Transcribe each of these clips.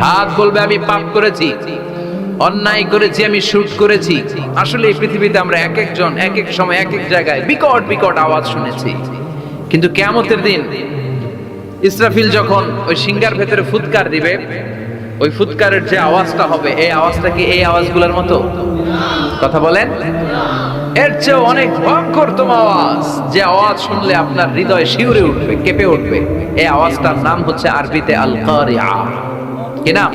হাত বলবে আমি পাপ করেছি, অন্যায় করেছি, আমি শুট করেছি। আসলে এই পৃথিবীতে আমরা এক একজন এক এক সময় এক এক জায়গায় বিকট বিকট আওয়াজ শুনেছি, কিন্তু কিয়ামতের দিন ইসরাফিল যখন ওই সিংহার ভেতরে ফুৎকার দিবে, ওই ফুৎকারের যে আওয়াজটা হবে, এই আওয়াজটা কি এই আওয়াজগুলোর মতো? কথা বলেন। এর চেয়ে অনেক ভয়ঙ্করতম আওয়াজ, যে আওয়াজ শুনলে আপনার হৃদয় শিউরে উঠবে, কেঁপে উঠবে। এই আওয়াজটার নাম হচ্ছে আরবিতে আল কারিআ। কি নাম?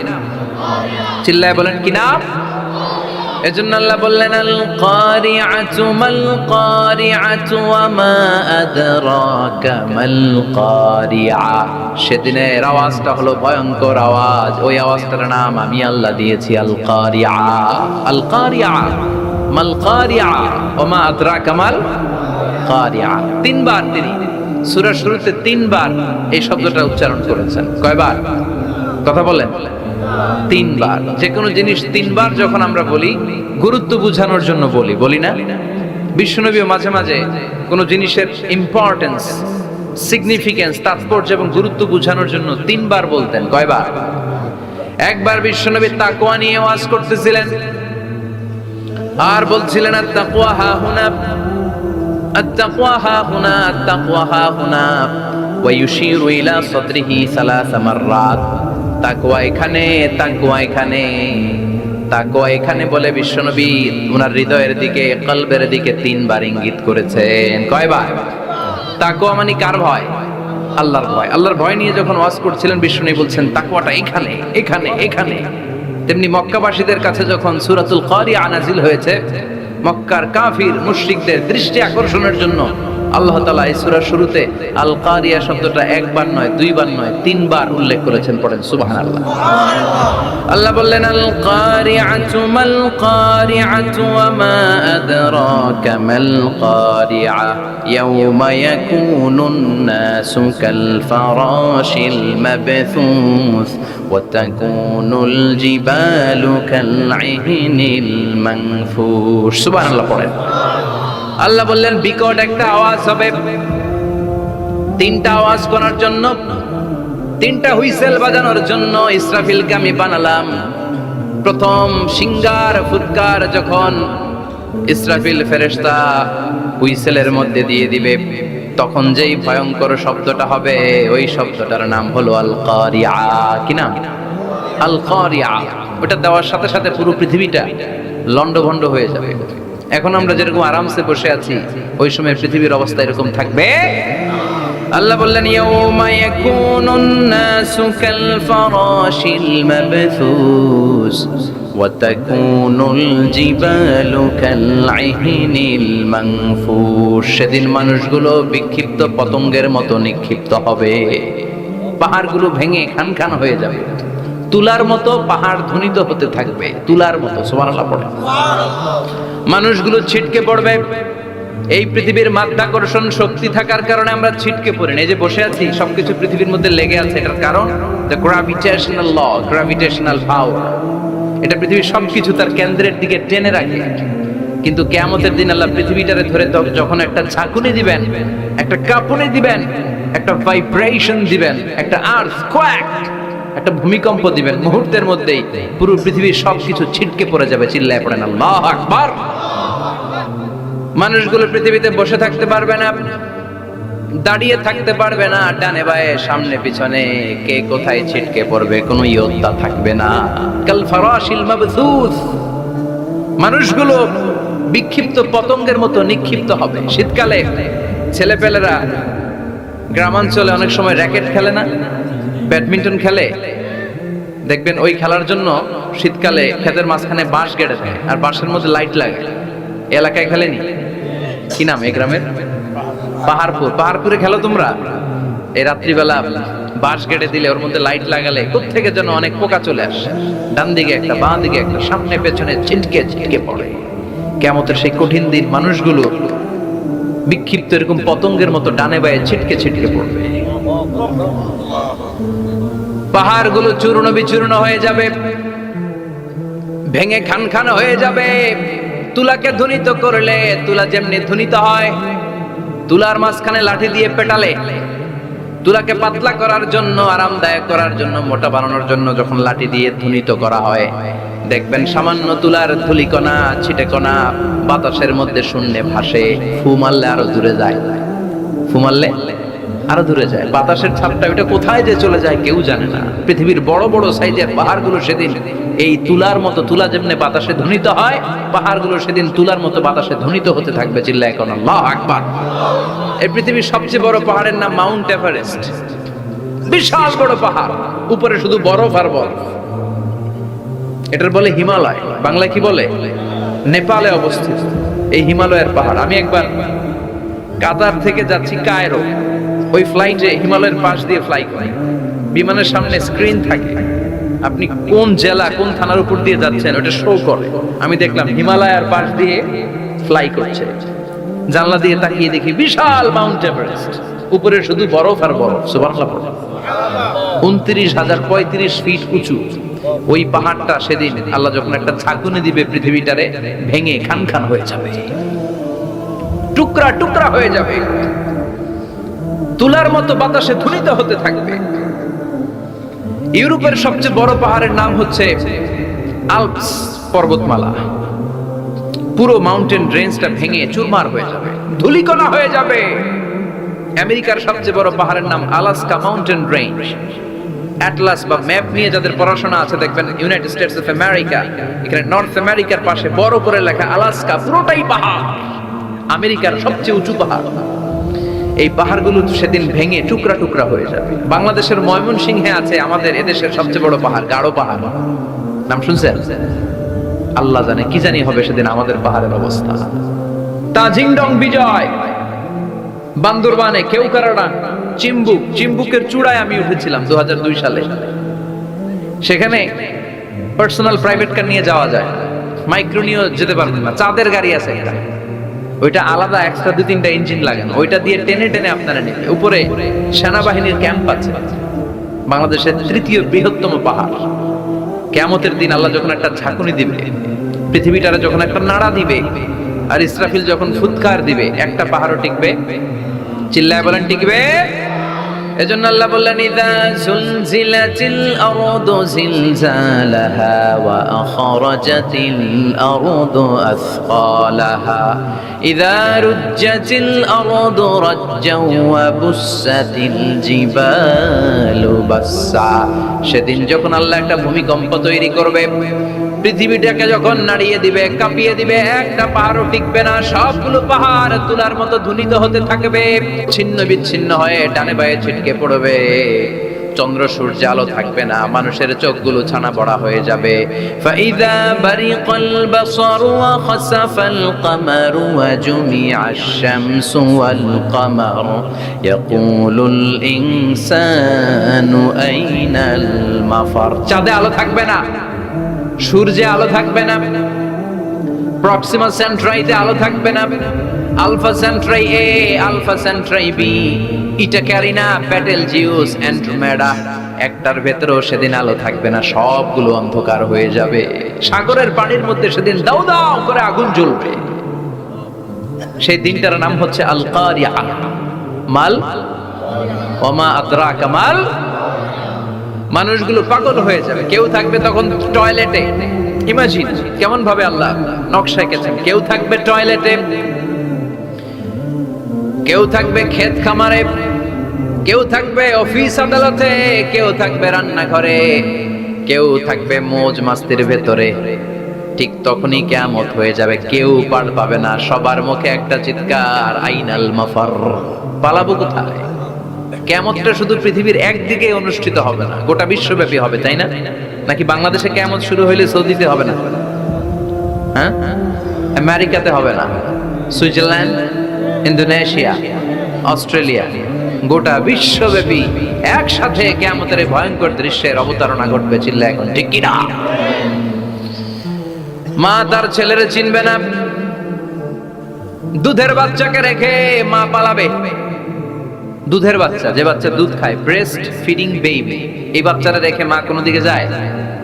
চিল্লায় বলেন কি নাম? এজন্য আল্লাহ বললেন আল কারিআতু মাল কারিআতু ওয়া মা আদরাকা মাল কারিআ। সেদিনের আওয়াজটা হলো ভয়ঙ্কর আওয়াজ। ওই আওয়াজটার নাম আমি আল্লাহ দিয়েছি আল কারিআ। আল কারিআ মাল কারিআ ওয়া মা আদরাকা মাল কারিআ। তিনবার তিনি সূরার শুরুতে তিনবার এই শব্দটা উচ্চারণ করেছেন। কয়বার? কথা বলেন। তিনবার। যে কোনো জিনিস তিনবার যখন আমরা বলি, গুরুত্ব বোঝানোর জন্য বলি, বলি না? বিশ্বনবীও মাঝে মাঝে কোনো জিনিসের ইম্পর্টেন্স, সিগনিফিকেন্স, তাৎপর্য এবং গুরুত্ব বোঝানোর জন্য তিনবার বলতেন। কয়বার? একবার বিশ্বনবী তাকওয়া নিয়ে ওয়াজ করতেছিলেন আর বলছিলেন আত-তাকওয়া হা হুনা, আত-তাকওয়া হা হুনা, আত-তাকওয়া হা হুনা, ওয়া ইউশিরু ইলা সাদরিহি সালাসা মাররাত। তাকওয়া এখানে, তাকওয়া এখানে, তাকওয়া এখানে বলে বিশ্বনবী ওনার হৃদয়ের দিকে, কলবের দিকে তিনবার ইঙ্গিত করেছেন। কয়বার? তাকওয়া মানে কার ভয়? আল্লাহর ভয়। আল্লাহর ভয় নিয়ে যখন ওয়াজ করছিলেন বিশ্বনবী বলছেন তাকওয়াটা এখানে, এখানে, এখানে। তেমনি মক্কাবাসীদের কাছে যখন সূরাতুল কারিআ নাজিল হয়েছে, মক্কার কাফির মুশরিকদের দৃষ্টি আকর্ষণের জন্য আল্লাহ তাআলা এই সূরার শুরুতে আল কারিয়া শব্দটা একবার নয়, দুইবার নয়, তিনবার উল্লেখ করেছেন। পড়েন সুবহানাল্লাহ। আল্লাহ বললেন আল কারিআতু মাল কারিআতু ওয়া মা আদরাকা মাল কারিআ ইয়াওমা ইয়াকুনুন নাসু কাল ফারাশিল মাবথুস ওয়া তাকুনুল জিবালু কাল ইহনিল মানফুশ। সুবহানাল্লাহ পড়েন। আল্লাহ বললেন বিকট একটা আওয়াজ হবে। তিনটা আওয়াজ করার জন্য, তিনটা হুইসেল বাজানোর জন্য ইসরাফিলকে আমি বানালাম। প্রথম সিংহার ফুৎকার যখন ইসরাফিল ফেরেশতা হুইসেলের মধ্যে দিয়ে দিবে, তখন যেই ভয়ঙ্কর শব্দটা হবে, ওই শব্দটার নাম হলো আল কারিআ। কি নাম? আল কারিআ। ওটা দেওয়ার সাথে সাথে পুরো পৃথিবীটা লন্ডভন্ড হয়ে যাবে। এখন আমরা যেরকম আরামসে বসে আছি, ওই সময় পৃথিবীর অবস্থা এরকম থাকবে। আল্লাহ বললেন ইয়াউমা ইয়াকুনুন নাসু কাল ফারাশিল মাবথুস ওয়া তাকুনুল জিবালু কাল ইহনিল মানফুশ। সেদিন মানুষগুলো বিক্ষিপ্ত পতঙ্গের মতো নিক্ষিপ্ত হবে। পাহাড়গুলো ভেঙে খান খান হয়ে যাবে। তুলার মতো পাহাড় ধ্বনিত হতে থাকবে, তুলার মতো। সুবহানাল্লাহ পড়ে। মানুষগুলো ছিটকে পড়বে। এই পৃথিবীর মাধ্যাকর্ষণ শক্তি থাকার কারণে আমরা ছিটকে পড়ি না। এই যে বসে আছি, সবকিছু পৃথিবীর মধ্যে লেগে আছে। এটার কারণ দ্য গ্র্যাভিটেশনাল ল, গ্র্যাভিটেশনাল পাওয়ার। এটা পৃথিবীর সবকিছু তার কেন্দ্রের দিকে টেনে রাখে। কিন্তু কিয়ামতের দিন আল্লাহ পৃথিবীটারে ধরে যখন একটা ঝাঁকুনি দিবেন, একটা কাঁপুনি দিবেন, একটা ভাইব্রেশন দিবেন, একটা আর্থকোয়াক, একটা ভূমিকম্প দিবেন, মুহূর্তের মধ্যেই পুরো পৃথিবীর সবকিছু ছিটকে পড়ে যাবে। চিল্লায় পড়েন আল্লাহু আকবার। মানুষগুলো পৃথিবীতে বসে থাকতে পারবে না, দাঁড়িয়ে থাকতে পারবে না, ডানে বায়ে সামনে পিছনে কে কোথায় ছিটকে পড়বে কোনো ইয়ত্তা থাকবে না। কাল ফারাশিল মাবথুস। মানুষগুলো বিক্ষিপ্ত পতঙ্গের মতো নিক্ষিপ্ত হবে। শীতকালে ছেলেপেলেরা গ্রামাঞ্চলে অনেক সময় র্যাকেট খেলে না, ব্যাডমিন্টন খেলে, দেখবেন ওই খেলার জন্য শীতকালে ক্ষেতের মাঝখানে বাঁশ গেড়ে দেয় আর বাঁশের মধ্যে লাইট লাগে। এলাকায় খেলেনি? কি নাম এই গ্রামের? পাহাড়পুর। পাহাড়পুরে খেলো তোমরা? এই রাত্রিবেলা বাঁশ গেড়ে দিলে ওর মধ্যে লাইট লাগালে কোত্থেকে যেন অনেক পোকা চলে আসে। ডান দিকে একটা, বাঁ দিকে একটা, সামনে পেছনে ছিটকে ছিটকে পড়ে। কিয়ামতের সেই কঠিন দিন মানুষগুলো বিক্ষিপ্ত এরকম পতঙ্গের মতো ডানে বায়ে ছিটকে ছিটকে পড়বে। পাহাড়গুলো চূর্ণ বিচূর্ণ হয়ে যাবে, ভেঙে খান খান হয়ে যাবে। তুলাকে ধ্বনিত করলে তুলা যেমনি ধ্বনিত হয়, তুলার মাঝখানে লাঠি দিয়ে পেটালে তুলাকে পাতলা করার জন্য, আরামদায়ক করার জন্য, মোটা বানানোর জন্য যখন লাঠি দিয়ে ধ্বনিত করা হয়, দেখবেন সামান্য তুলার ধুলিকণা, ছিটেকণা বাতাসের মধ্যে শূন্যে ভাসে। ফু মারলে আরো দূরে যায়, ফু মারলে আরো দূরে যায়। বাতাসের ছাপটা ওটা কোথায় যে চলে যায় কেউ জানে না। পৃথিবীর বড় বড় সাইজের পাহাড়গুলো সেদিন এই তুলার মতো, তুলা যেমনি বাতাসে ধ্বনিত হয়, পাহাড়গুলো সেদিন তুলার মতো বাতাসে ধ্বনিত হতে থাকবে। চিল্লায় এখন আল্লাহু আকবার। এই পৃথিবীর সবচেয়ে বড় পাহাড়ের নাম মাউন্ট এভারেস্ট। বিশাল বড় পাহাড়, উপরে শুধু বরফ আর বরফ। এটার বলে হিমালয়, বাংলায় কি বলে? নেপালে অবস্থিত এই হিমালয়ের পাহাড়। আমি একবার কাতার থেকে যাচ্ছি কায়রো, ওই ফ্লাইটে হিমালয়ের পাশ দিয়ে ফ্লাই করি। বিমানের সামনে স্ক্রিন থাকে, আপনি কোন জেলা কোন থানার উপর দিয়ে যাচ্ছেন ওটা শো করে। আমি দেখলাম হিমালয়ের পাশ দিয়ে ফ্লাই করছে। জানলা দিয়ে তাকিয়ে দেখি বিশাল মাউন্ট এভারেস্ট, উপরে শুধু বরফ আর বরফ। সুবহানাল্লাহ। 29,035 ফিট উঁচু ওই পাহাড়টা সেদিন আল্লাহ যখন একটা ঝাঁকুনি দিবে, পৃথিবীটারে ভেঙে খান খান হয়ে যাবে, টুকরা টুকরা হয়ে যাবে, তুলার মতো বাতাসে ধ্বনিত হতে থাকবে। ইউরোপের সবচেয়ে বড় পাহাড়ের নাম হচ্ছে আল্পস পর্বতমালা। পুরো মাউন্টেন রেঞ্জটা ভেঙে চুরমার হয়ে যাবে, ধূলিকণা হয়ে যাবে। আমেরিকার সবচেয়ে বড় পাহাড়ের নাম আলাস্কা মাউন্টেন রেঞ্জ। অ্যাটলাস বা ম্যাপ নিয়ে যাদের পড়াশোনা আছে দেখবেন ইউনাইটেড স্টেটস অফ আমেরিকা, এখানে নর্থ আমেরিকার পাশে বড় করে লেখা আলাস্কা, পুরোটাই পাহাড়, আমেরিকার সবচেয়ে উঁচু পাহাড়। এই পাহাড়গুলো সেদিন ভেঙে টুকরা টুকরা হয়ে যাবে। বাংলাদেশের ময়মনসিংহে আছে আমাদের এদেশের সবচেয়ে বড় পাহাড়, গাঢ় পাহাড়। নাম শুনছেন? আল্লাহ জানে কি জানি হবে সেদিন আমাদের পাহাড়ের অবস্থা। তাজিংডং বিজয়, বান্দরবানে কেওক্রাডাং, চিম্বুকের চূড়ায় আমি উঠেছিলাম 2002 সালে। সেখানে পার্সোনাল প্রাইভেট কার নিয়ে যাওয়া যায়, মাইক্রো নিয়েও যেতে পারবেন না। চাঁদের গাড়ি আছে একটা, ওইটা আলাদা এক্সট্রা 2-3টা ইঞ্জিন লাগানো, ওইটা দিয়ে টেনে টেনে আপনারা নেবে। উপরে সেনাবাহিনীর ক্যাম্প আছে। বাংলাদেশের 3য় বৃহত্তম পাহাড়। কিয়ামতের দিন আল্লাহ যখন একটা ঝাঁকুনি দিবে, পৃথিবীটারে যখন একটা নাড়া দিবে, আর ইসরাফিল যখন ফুৎকার দিবে, একটা পাহাড়ও টিকবে? চিল্লায় বলেন টিকবে? এজন্য আল্লাহ বললেন ইযা জুলজিলাতিল আরদু জিলজালাহা ওয়া আখরাজাতিল আরদু আসকালাহা ইযা রুজ্জাতিল আরদু রাজ্জাও ওয়া বুসাতিল জিবালু বাসসা। সেদিন যখন আল্লাহ একটা ভূমিকম্প তৈরি করবে, পৃথিবীটাকে যখন নাড়িয়ে দিবে, কাঁপিয়ে দিবে, একটা পাহাড়ও টিকবে না। সবগুলো পাহাড় তুলার মতো ধ্বনিত হতে থাকবে, ছিন্ন বিচ্ছিন্ন হয়ে ডানে বায়ে ছিটকে পড়বে। চন্দ্র সূর্য আলো থাকবে না, মানুষের চোখগুলো ছানা বড়া হয়ে যাবে। ফাইযা বারিকাল বাসারু ওয়া খাসাফাল কামারু ওয়া জুমিআশ শামসু ওয়াল কামার ইয়াকুলুল ইনসানু আইনাল মাফার। চাঁদে আলো থাকবে না, সূর্যে আলো থাকবে না, প্রক্সিমা সেন্ট্রাইতে আলো থাকবে না, আলফা সেন্ট্রাই এ, আলফা সেন্ট্রাই বি, ইটা ক্যারিনা, বেটেলজিউস, অ্যান্ড্রোমেডা, একটার ভেতরেও সেদিন আলো থাকবে না, সবগুলো অন্ধকার হয়ে যাবে। সাগরের পানির মধ্যে সেদিন দাউ দাউ করে আগুন জ্বলবে। সেই দিনটার নাম হচ্ছে আল কারিয়া। মাল ওমা আদরাকা মাল। মানুষগুলো পাগল হয়ে যাবে। কেউ থাকবে তখন টয়লেটে, ইমাজিন কেমন ভাবে আল্লাহ নকশা এঁকেছেন। কেউ থাকবে টয়লেটে, কেউ থাকবে ক্ষেত খামারে, কেউ থাকবে অফিস আদালতে, কেউ থাকবে রান্নাঘরে, কেউ থাকবে মৌজ মাস্তির ভেতরে। ঠিক তখনই কিয়ামত হয়ে যাবে, কেউ পার পাবে না। সবার মুখে একটা চিৎকার, আইনাল মাফার। পালাবো কোথায়? কিয়ামতটা শুধু পৃথিবীর একদিকে অনুষ্ঠিত হবে না, গোটা বিশ্বব্যাপী হবে, তাই না? নাকি বাংলাদেশে কিয়ামত শুরু হইলে সৌদিতে হবে না? হ্যাঁ, আমেরিকাতে হবে না, সুইজারল্যান্ড, ইন্দোনেশিয়া, অস্ট্রেলিয়া, গোটা বিশ্বব্যাপী একসাথে কিয়ামতের ভয়ঙ্কর দৃশ্যের অবতারণা ঘটবে। চিল্লা এখন ঠিক কিনা? মা তার ছেলেরে চিনবে না। দুধের বাচ্চাকে রেখে মা পালাবে। দুধের বাচ্চা, যে বাচ্চা দুধ খায়, ব্রেস্ট ফিডিং বেবি, এই বাচ্চারা রেখে মা কোনো দিকে যায়?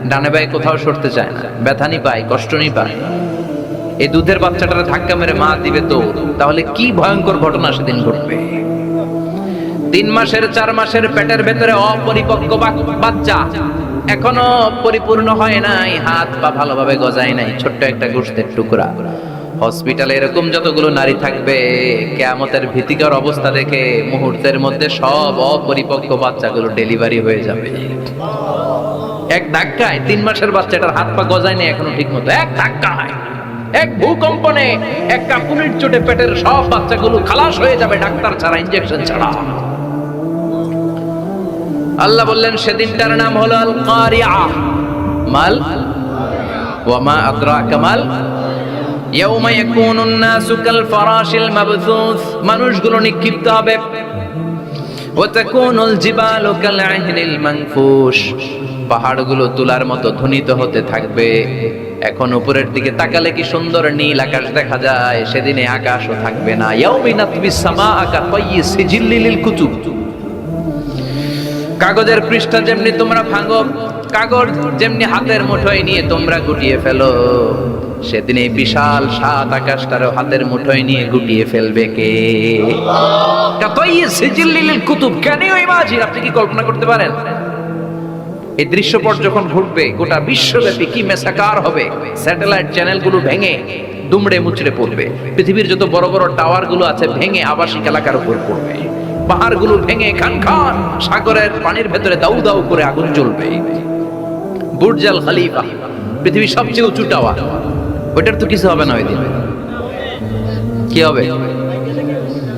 ডানে বায়ে কোথাও সরতে চায় না, ব্যথানি পায়, কষ্টনি পায়। এই দুধের বাচ্চাটারে ধাক্কা মেরে মা দিবে তো, তাহলে কি ভয়ঙ্কর ঘটনা সেদিন ঘটবে। 3 মাসের 4 মাসের পেটের ভেতরে অপরিপক্ক বাচ্চা, এখনো পরিপূর্ণ হয় নাই, হাত পা ভালোভাবে গজায় নাই, ছোট্ট একটা গোশতের টুকরা। হসপিটালে এরকম যতগুলো নারী থাকবে, কিয়ামতের ভীতিকর অবস্থা দেখে মুহূর্তের মধ্যে সব অপরিপক্ক বাচ্চাগুলো ডেলিভারি হয়ে যাবে। এক ধাক্কায় 3 মাসের বাচ্চাটার হাত পা গজায় নাই এখনো ঠিক মতো, এক ধাক্কায়, এক ভূকম্পনে, এক কাপুনির চোটে পেটের সব বাচ্চাগুলো খালাস হয়ে যাবে, ডাক্তার ছাড়া, ইনজেকশন ছাড়া। আল্লাহ বললেন সেদিনটার নাম হলো আল কারিআ। মাল ওয়া মা আদরাকা মাল ইয়াউমা ইয়াকুনুন নাসু কাল ফারাশিল মাবথুস, মানুষগুলো নিক্ষিপ্ত হবে। ওয়া তাকুনুল জিবালু কাল আহিনিল মানফুশ, পাহাড়গুলো তুলার মতো ধ্বনিত হতে থাকবে। এখন উপরের দিকে তাকালে কি সুন্দর নীল আকাশ দেখা যায়, সেদিনে আকাশও থাকবে না। ইয়াউমিনাতবিস সামাআ কাতাইয়ি সিজিল্লিল কুতুব, কাগজের পৃষ্ঠা যেমনি তোমরা ভাঙো, কাগজ যেমনি হাতের মুঠোয় নিয়ে তোমরা গুটিয়ে ফেলো, সেদিন এই বিশাল সাত আকাশটারও হাতের মুঠোয় নিয়ে গুটিয়ে ফেলবে কে? কাতাইয়ি সিজিল্লিল কুতুব, ক্যান ইউ ইমাজিন? আপনি কি কল্পনা করতে পারেন এই দৃশ্যপট যখন ঘটবে গোটা বিশ্বব্যাপী কি মেসাকার হবে? স্যাটেলাইট চ্যানেলগুলো ভেঙে দুমড়ে মুচড়ে পড়বে, পৃথিবীর যত বড় বড় টাওয়ার গুলো আছে ভেঙে আবাসিক এলাকার উপর পড়বে, পাহাড়গুলো ভেঙে খান খান, সাগরের পানির ভেতরে দাউ দাউ করে আগুন জ্বলবে। বুর্জ আল খলিফা, পৃথিবীর সবচেয়ে উঁচু টাওয়ার, ওটার তো কিছু হবে না ওই দিন। কি হবে?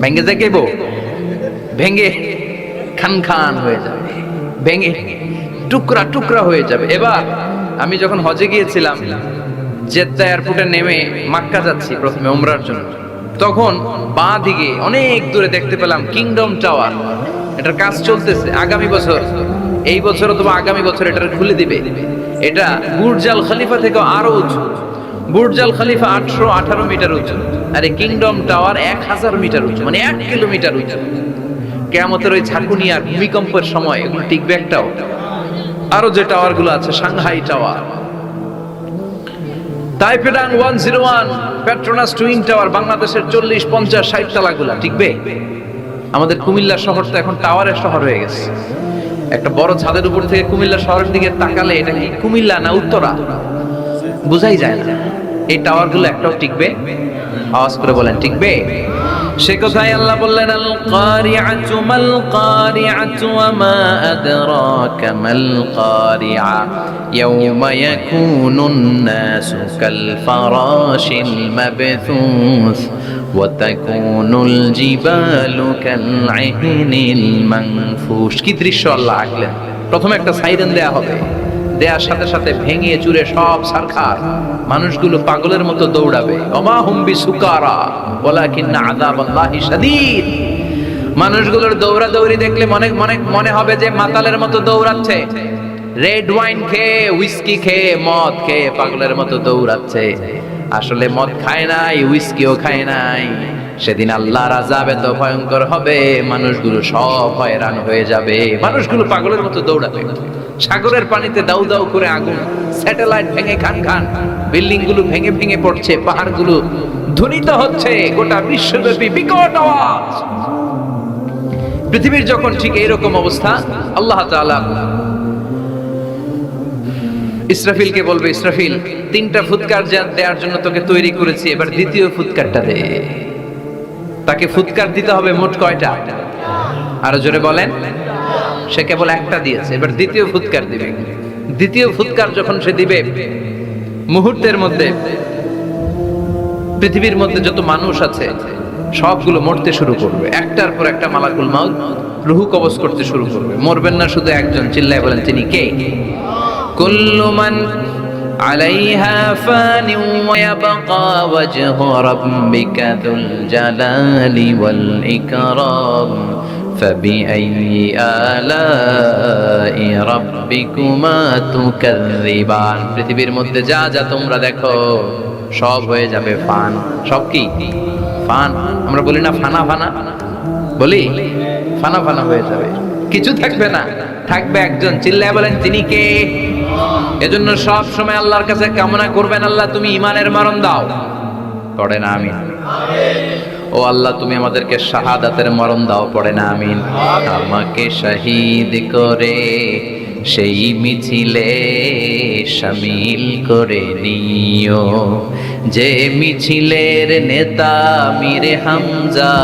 ভেঙে যাইব, ভেঙে খান খান হয়ে যাবে, ভেঙে টুকরা টুকরা হয়ে যাবে। এবার আমি যখন হজে গিয়েছিলাম, জেদ্দা এয়ারপোর্টে নেমে মক্কা যাচ্ছি প্রথমে উমরার জন্য, তখন বাঁ দিকে অনেক দূরে দেখতে পেলাম কিংডম টাওয়ার। এটার কাজ চলতেছে, আগামী বছর, এই বছর অথবা আগামী বছর এটা খুলে দিবে। এটা বুর্জ আল খলিফা থেকে আরো উঁচু। বুর্জ আল খলিফা 818 মিটার উঁচু, আর এই কিংডম টাওয়ার 1000 মিটার উঁচু, মানে 1 কিলোমিটার উঁচু। কিয়ামতের ওই ঝাঁকুনি আর ভূমিকম্পের সময় এগুলো টিকবে একটাও? আরো যে টাওয়ার গুলো আছে, সাংহাই টাওয়ার, তাইপেডাং 101, পেট্রোনাস টুইন টাওয়ার, বাংলাদেশের 40, 50, 60 তলাগুলা টিকবে? আমাদের কুমিল্লা শহর তো এখন টাওয়ারের শহর হয়ে গেছে। একটা বড় ছাদের উপর থেকে কুমিল্লা শহরের দিকে তাকালে এটা কি কুমিল্লা না উত্তরা বুঝাই যায় না। এই টাওয়ার গুলো একটাও টিকবে? আওয়াজ করে বলেন টিকবে? সে কথাই আল্লাহ বললেন আল কারিআতু মাল কারিআতু ওয়া মা আদরাকা মাল কারিআ ইয়াউমা ইয়াকুনুন নাসু কাল ফারাশিল মাবথুস ওয়া তাকুনুল জিবালু কাল আহিনিল মানফুশ। কি দৃশ্য আল্লাহ আঁকলেন! প্রথমে একটা সাইরেন দেয়া হবে, দেয়ার সাথে সাথে ভেঙে চুরে সব ছারখার, মানুষগুলো পাগলের মতো দৌড়াবে। ওমা হুম বিসুকারা ওয়ালাকিন্না আযাবাল্লাহি শাদীদ। মানুষগুলোর দৌড়াদৌড়ি দেখলে মনে হবে যে মাতালের মতো দৌড়াচ্ছে, রেড ওয়াইন খেয়ে, হুইস্কি খেয়ে, মদ খেয়ে পাগলের মতো দৌড়াচ্ছে। আসলে মদ খায় নাই, হুইস্কিও খায় নাই। সেদিন আল্লাহর আযাব এত ভয়ঙ্কর হবে, মানুষগুলো সব হয়রান হয়ে যাবে, মানুষগুলো পাগলের মতো দৌড়াবে। সাগরের পানিতে দাউ দাউ করে আগুন, স্যাটেলাইট ভেঙে খান খান, বিল্ডিং গুলো ভেঙে ভেঙে পড়ছে, পাহাড়গুলো ধ্বনিত হচ্ছে, গোটা বিশ্বব্যাপী বিকট আওয়াজ। পৃথিবীর যখন ঠিক এইরকম অবস্থা, আল্লাহ তাআলা ইসরাফিলকে বলবে, ইসরাফিল 3টা ফুৎকার দেওয়ার জন্য তোকে তৈরি করেছি, এবার দ্বিতীয় ফুৎকারটা দে। তাকে ফুৎকার দিতে হবে মোট কয়টা? আরো জোরে বলেন। সে কেবল একটা দিয়েছে, এবার দ্বিতীয় ফুৎকার দিবে। দ্বিতীয় ফুৎকার যখন সে দিবে, মুহূর্তের মধ্যে পৃথিবীর মধ্যে যত মানুষ আছে সবগুলো মরতে শুরু করবে, একটার পর একটা মালাকুল মাউত রূহ কবজ করতে শুরু করবে। মরবেন না শুধু একজন, চিল্লায় বলেন তিনি কে? কুল্লু মান আলাইহা ফানি ওয়া ইয়াবকা ওয়াজহু রাব্বিকা যুল জালালি ওয়াল ইকরাম ফাবিআইয়ি আলাই রাব্বিকুমা তুকাযযিবান। পৃথিবীর মধ্যে যা যা তোমরা দেখো সব হয়ে যাবে ফান। সব কি ফান? আমরা বলি না ফানা ফানা, বলি ফানা ফানা হয়ে যাবে, কিছু থাকবে না, থাকবে একজন। চিল্লায় বলেন তিনি কে? এজন্য সব সময় আল্লাহর কাছে কামনা করবেন, আল্লাহ তুমি ঈমানের মরণ দাও। পড়ে না আমিন। ও আল্লাহ তুমি আমাদেরকে শাহাদাতের মরণ দাও, পড়ে না আমিন। আমাকে শহীদ করে সেই মিছিলে শামিল করে নিও, যে মিছিলের নেতা মীরে হামজা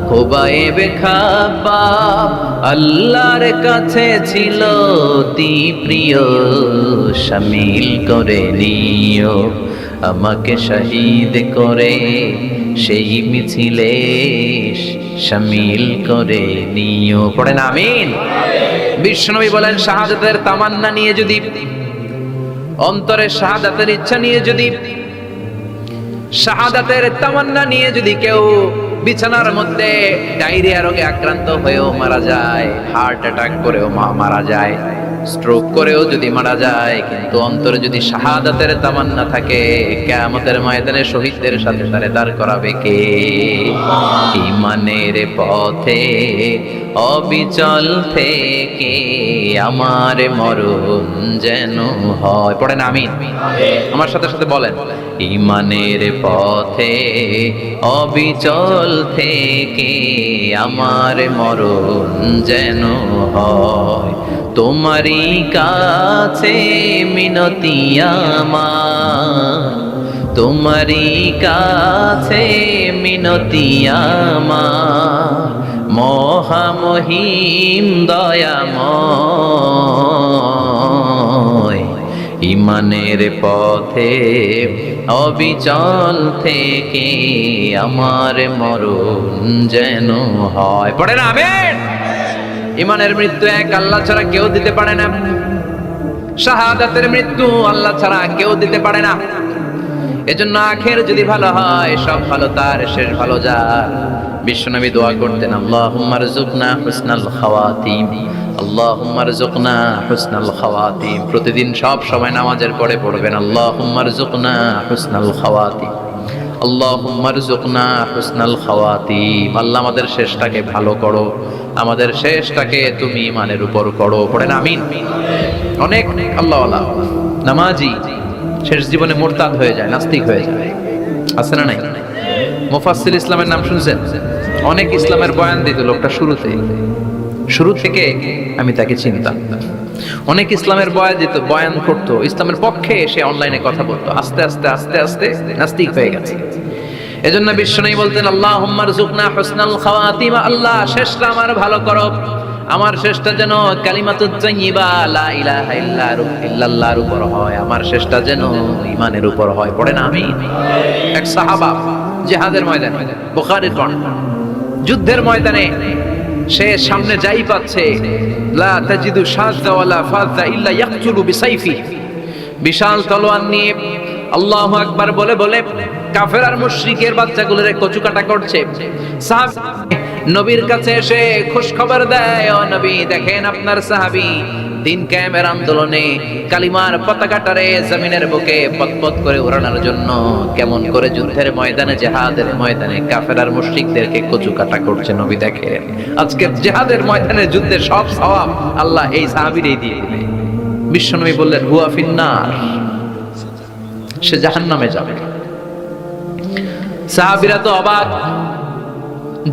খোবায়েবে খাব্বাব আল্লাহর কাছে ছিল অতি প্রিয়, শামিল করে নিও আমাকে শহীদ করে সেই মিছিলে শামিল করে নিও, পড়েন আমিন। বিশ্বনবী বলেন শাহাদাতের তামান্না নিয়ে যদি, অন্তরে শাহাদাতের ইচ্ছা নিয়ে যদি, শাহাদাতের তামান্না নিয়ে যদি কেউ বিছানার মধ্যে ডায়রিয়া রোগে আক্রান্ত হয়েও মারা যায়, হার্ট অ্যাটাক করেও মারা যায়, স্ট্রোক করেও যদি মারা যায়, কিন্তু অন্তরে যদি শাহাদাতের তামান্না থাকে, কিয়ামতের ময়দানে শহীদদের সাথে তারে দাঁড় করাবে কে? ঈমানের পথে অবিচল থেকে আমার মরণ যেন হয়, পড়েন আমিন। আমার সাথে সাথে বলেন, ঈমানের পথে অবিচল থেকে আমার মরণ যেন হয়, তোমারই কাছে মিনতি আমার, তোমারই কাছে মিনতি আমার, মহামহিম দয়াময়, ঈমানের পথে অবিচল থেকে আমার মরণ যেন হয়, পড়েন আমিন। ঈমানের মৃত্যু এক, আল্লাহ ছাড়া কেউ দিতে পারে না। শাহাদাতের মৃত্যু আল্লাহ ছাড়া কেউ দিতে পারে না। এজন্য আখের যদি ভালো হয়, সব ভালো তার, শেষ ভালো যার। বিশ্বনবী দোয়া করতেন, আল্লাহুম্মা রযুকনা হুসনাল খাওয়াতিম, আল্লাহুম্মা রযুকনা হুসনাল খাওয়াতিম। প্রতিদিন সব সময় নামাজের পরে পড়বেন, আল্লাহুম্মা রযুকনা হুসনাল খাওয়াতিম, আল্লাহুম্মা রযুকনা হুসনাল খাওয়াতিম। আল্লাহ আমাদের শেষটাকে ভালো করো, আমাদের শেষটাকে তুমি ঈমানের উপর করো, পড়েন আমিন। অনেক আল্লাহওয়ালা নামাজি শেষ জীবনে মুরতাদ হয়ে যায়, নাস্তিক হয়ে যায়, আছে না নাই? মুফাসসির ইসলামের নাম শুনছেন? অনেক ইসলামের বয়ান দিত লোকটা শুরু থেকে আমি তাকে চিনতাম। অনেক ইসলামের বয়ান করতো, ইসলামের পক্ষে এসে অনলাইনে কথা বলতো, আস্তে আস্তে আস্তে আস্তে নাস্তিক হয়ে গেছে। এজন্য বিশ্বনবী বলতেন, আল্লাহুম্মা রযুকনা হুসনাল খাওয়াতিম, আল্লাহ শেষটা আমার ভালো করো, আমার শেষটা যেন কালিমাতুত তাইয়্যিবা লা ইলাহা ইল্লাল্লাহর উপর হয়, আমার শেষটা যেন ঈমানের উপর হয়, পড়েন আমিন। এক সাহাবা জিহাদের ময়দানে, বুখারীর বর্ণনা, যুদ্ধের ময়দানে সে সামনে যাই পাচ্ছে, লা তাজিদু শাযা ওয়ালা ফাযা ইল্লা ইয়াকতুলু বিসাইফি, বিশাল তলোয়ার নিয়ে আল্লাহু আকবার বলে বলে কাফের আর মুশরিকের বাচ্চাগুলোরে কচুকাটা করছে। সাহাবী নবীর কাছে এসে খুশ খবর দেয়, ও নবী দেখেন আপনার সাহাবী দিন কায়েমের আন্দোলনে কালিমার পতাকাটারে জমিনের বুকে পতপত করে উড়ানোর জন্য কেমন করে যুদ্ধের ময়দানে, জিহাদের ময়দানে কাফের আর মুশরিকদেরকে কচুকাটা করছে। নবী দেখেন আজকে জিহাদের ময়দানে যুদ্ধের সব সওয়াব আল্লাহ এই সাহাবীরই দিয়ে দিবে। বিশ্বনবী বললেন, হুয়া ফিন্নার, সে জাহান্নামে যাবে। সাহাবীরা তো অবাক,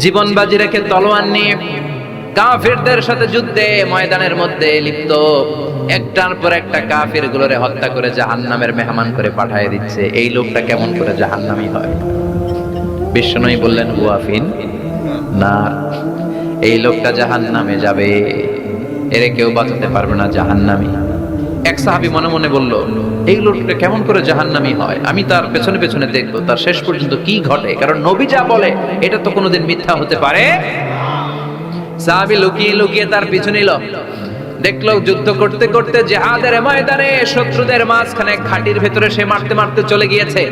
জীবন বাজি রেখে তলোয়ার নিয়ে কাফেরদের সাথে যুদ্ধে ময়দানের মধ্যে লিপ্ত, একটার পর একটা কাফের গুলোরে হত্যা করে জাহান্নামের মেহমান করে পাঠিয়ে দিচ্ছে। এই লোকটা কেমন করে জাহান্নামী হয়? বিশ্বনবী বললেন, হুয়া ফিন নার, এই লোকটা জাহান্নামে যাবে, এরে কেউ বাঁচাতে পারবে না, জাহান্নামী। এক সাহাবী মনে মনে বলল, এই লোকটা কেমন করে জাহান্নামী হয়, আমি তার পেছনে পেছনে দেখবো তার শেষ পর্যন্ত কি ঘটে, কারণ নবী যা বলে এটা তো কোনোদিন মিথ্যা হতে পারে। সাহাবী লুকিয়ে লুকিয়ে তার পিছনে এলো, দেখলো যুদ্ধ করতে করতে জিহাদের ময়দানে শত্রুদের মাঝখানে ঘাটির ভেতরে সে মারতে মারতে চলে গিয়েছে,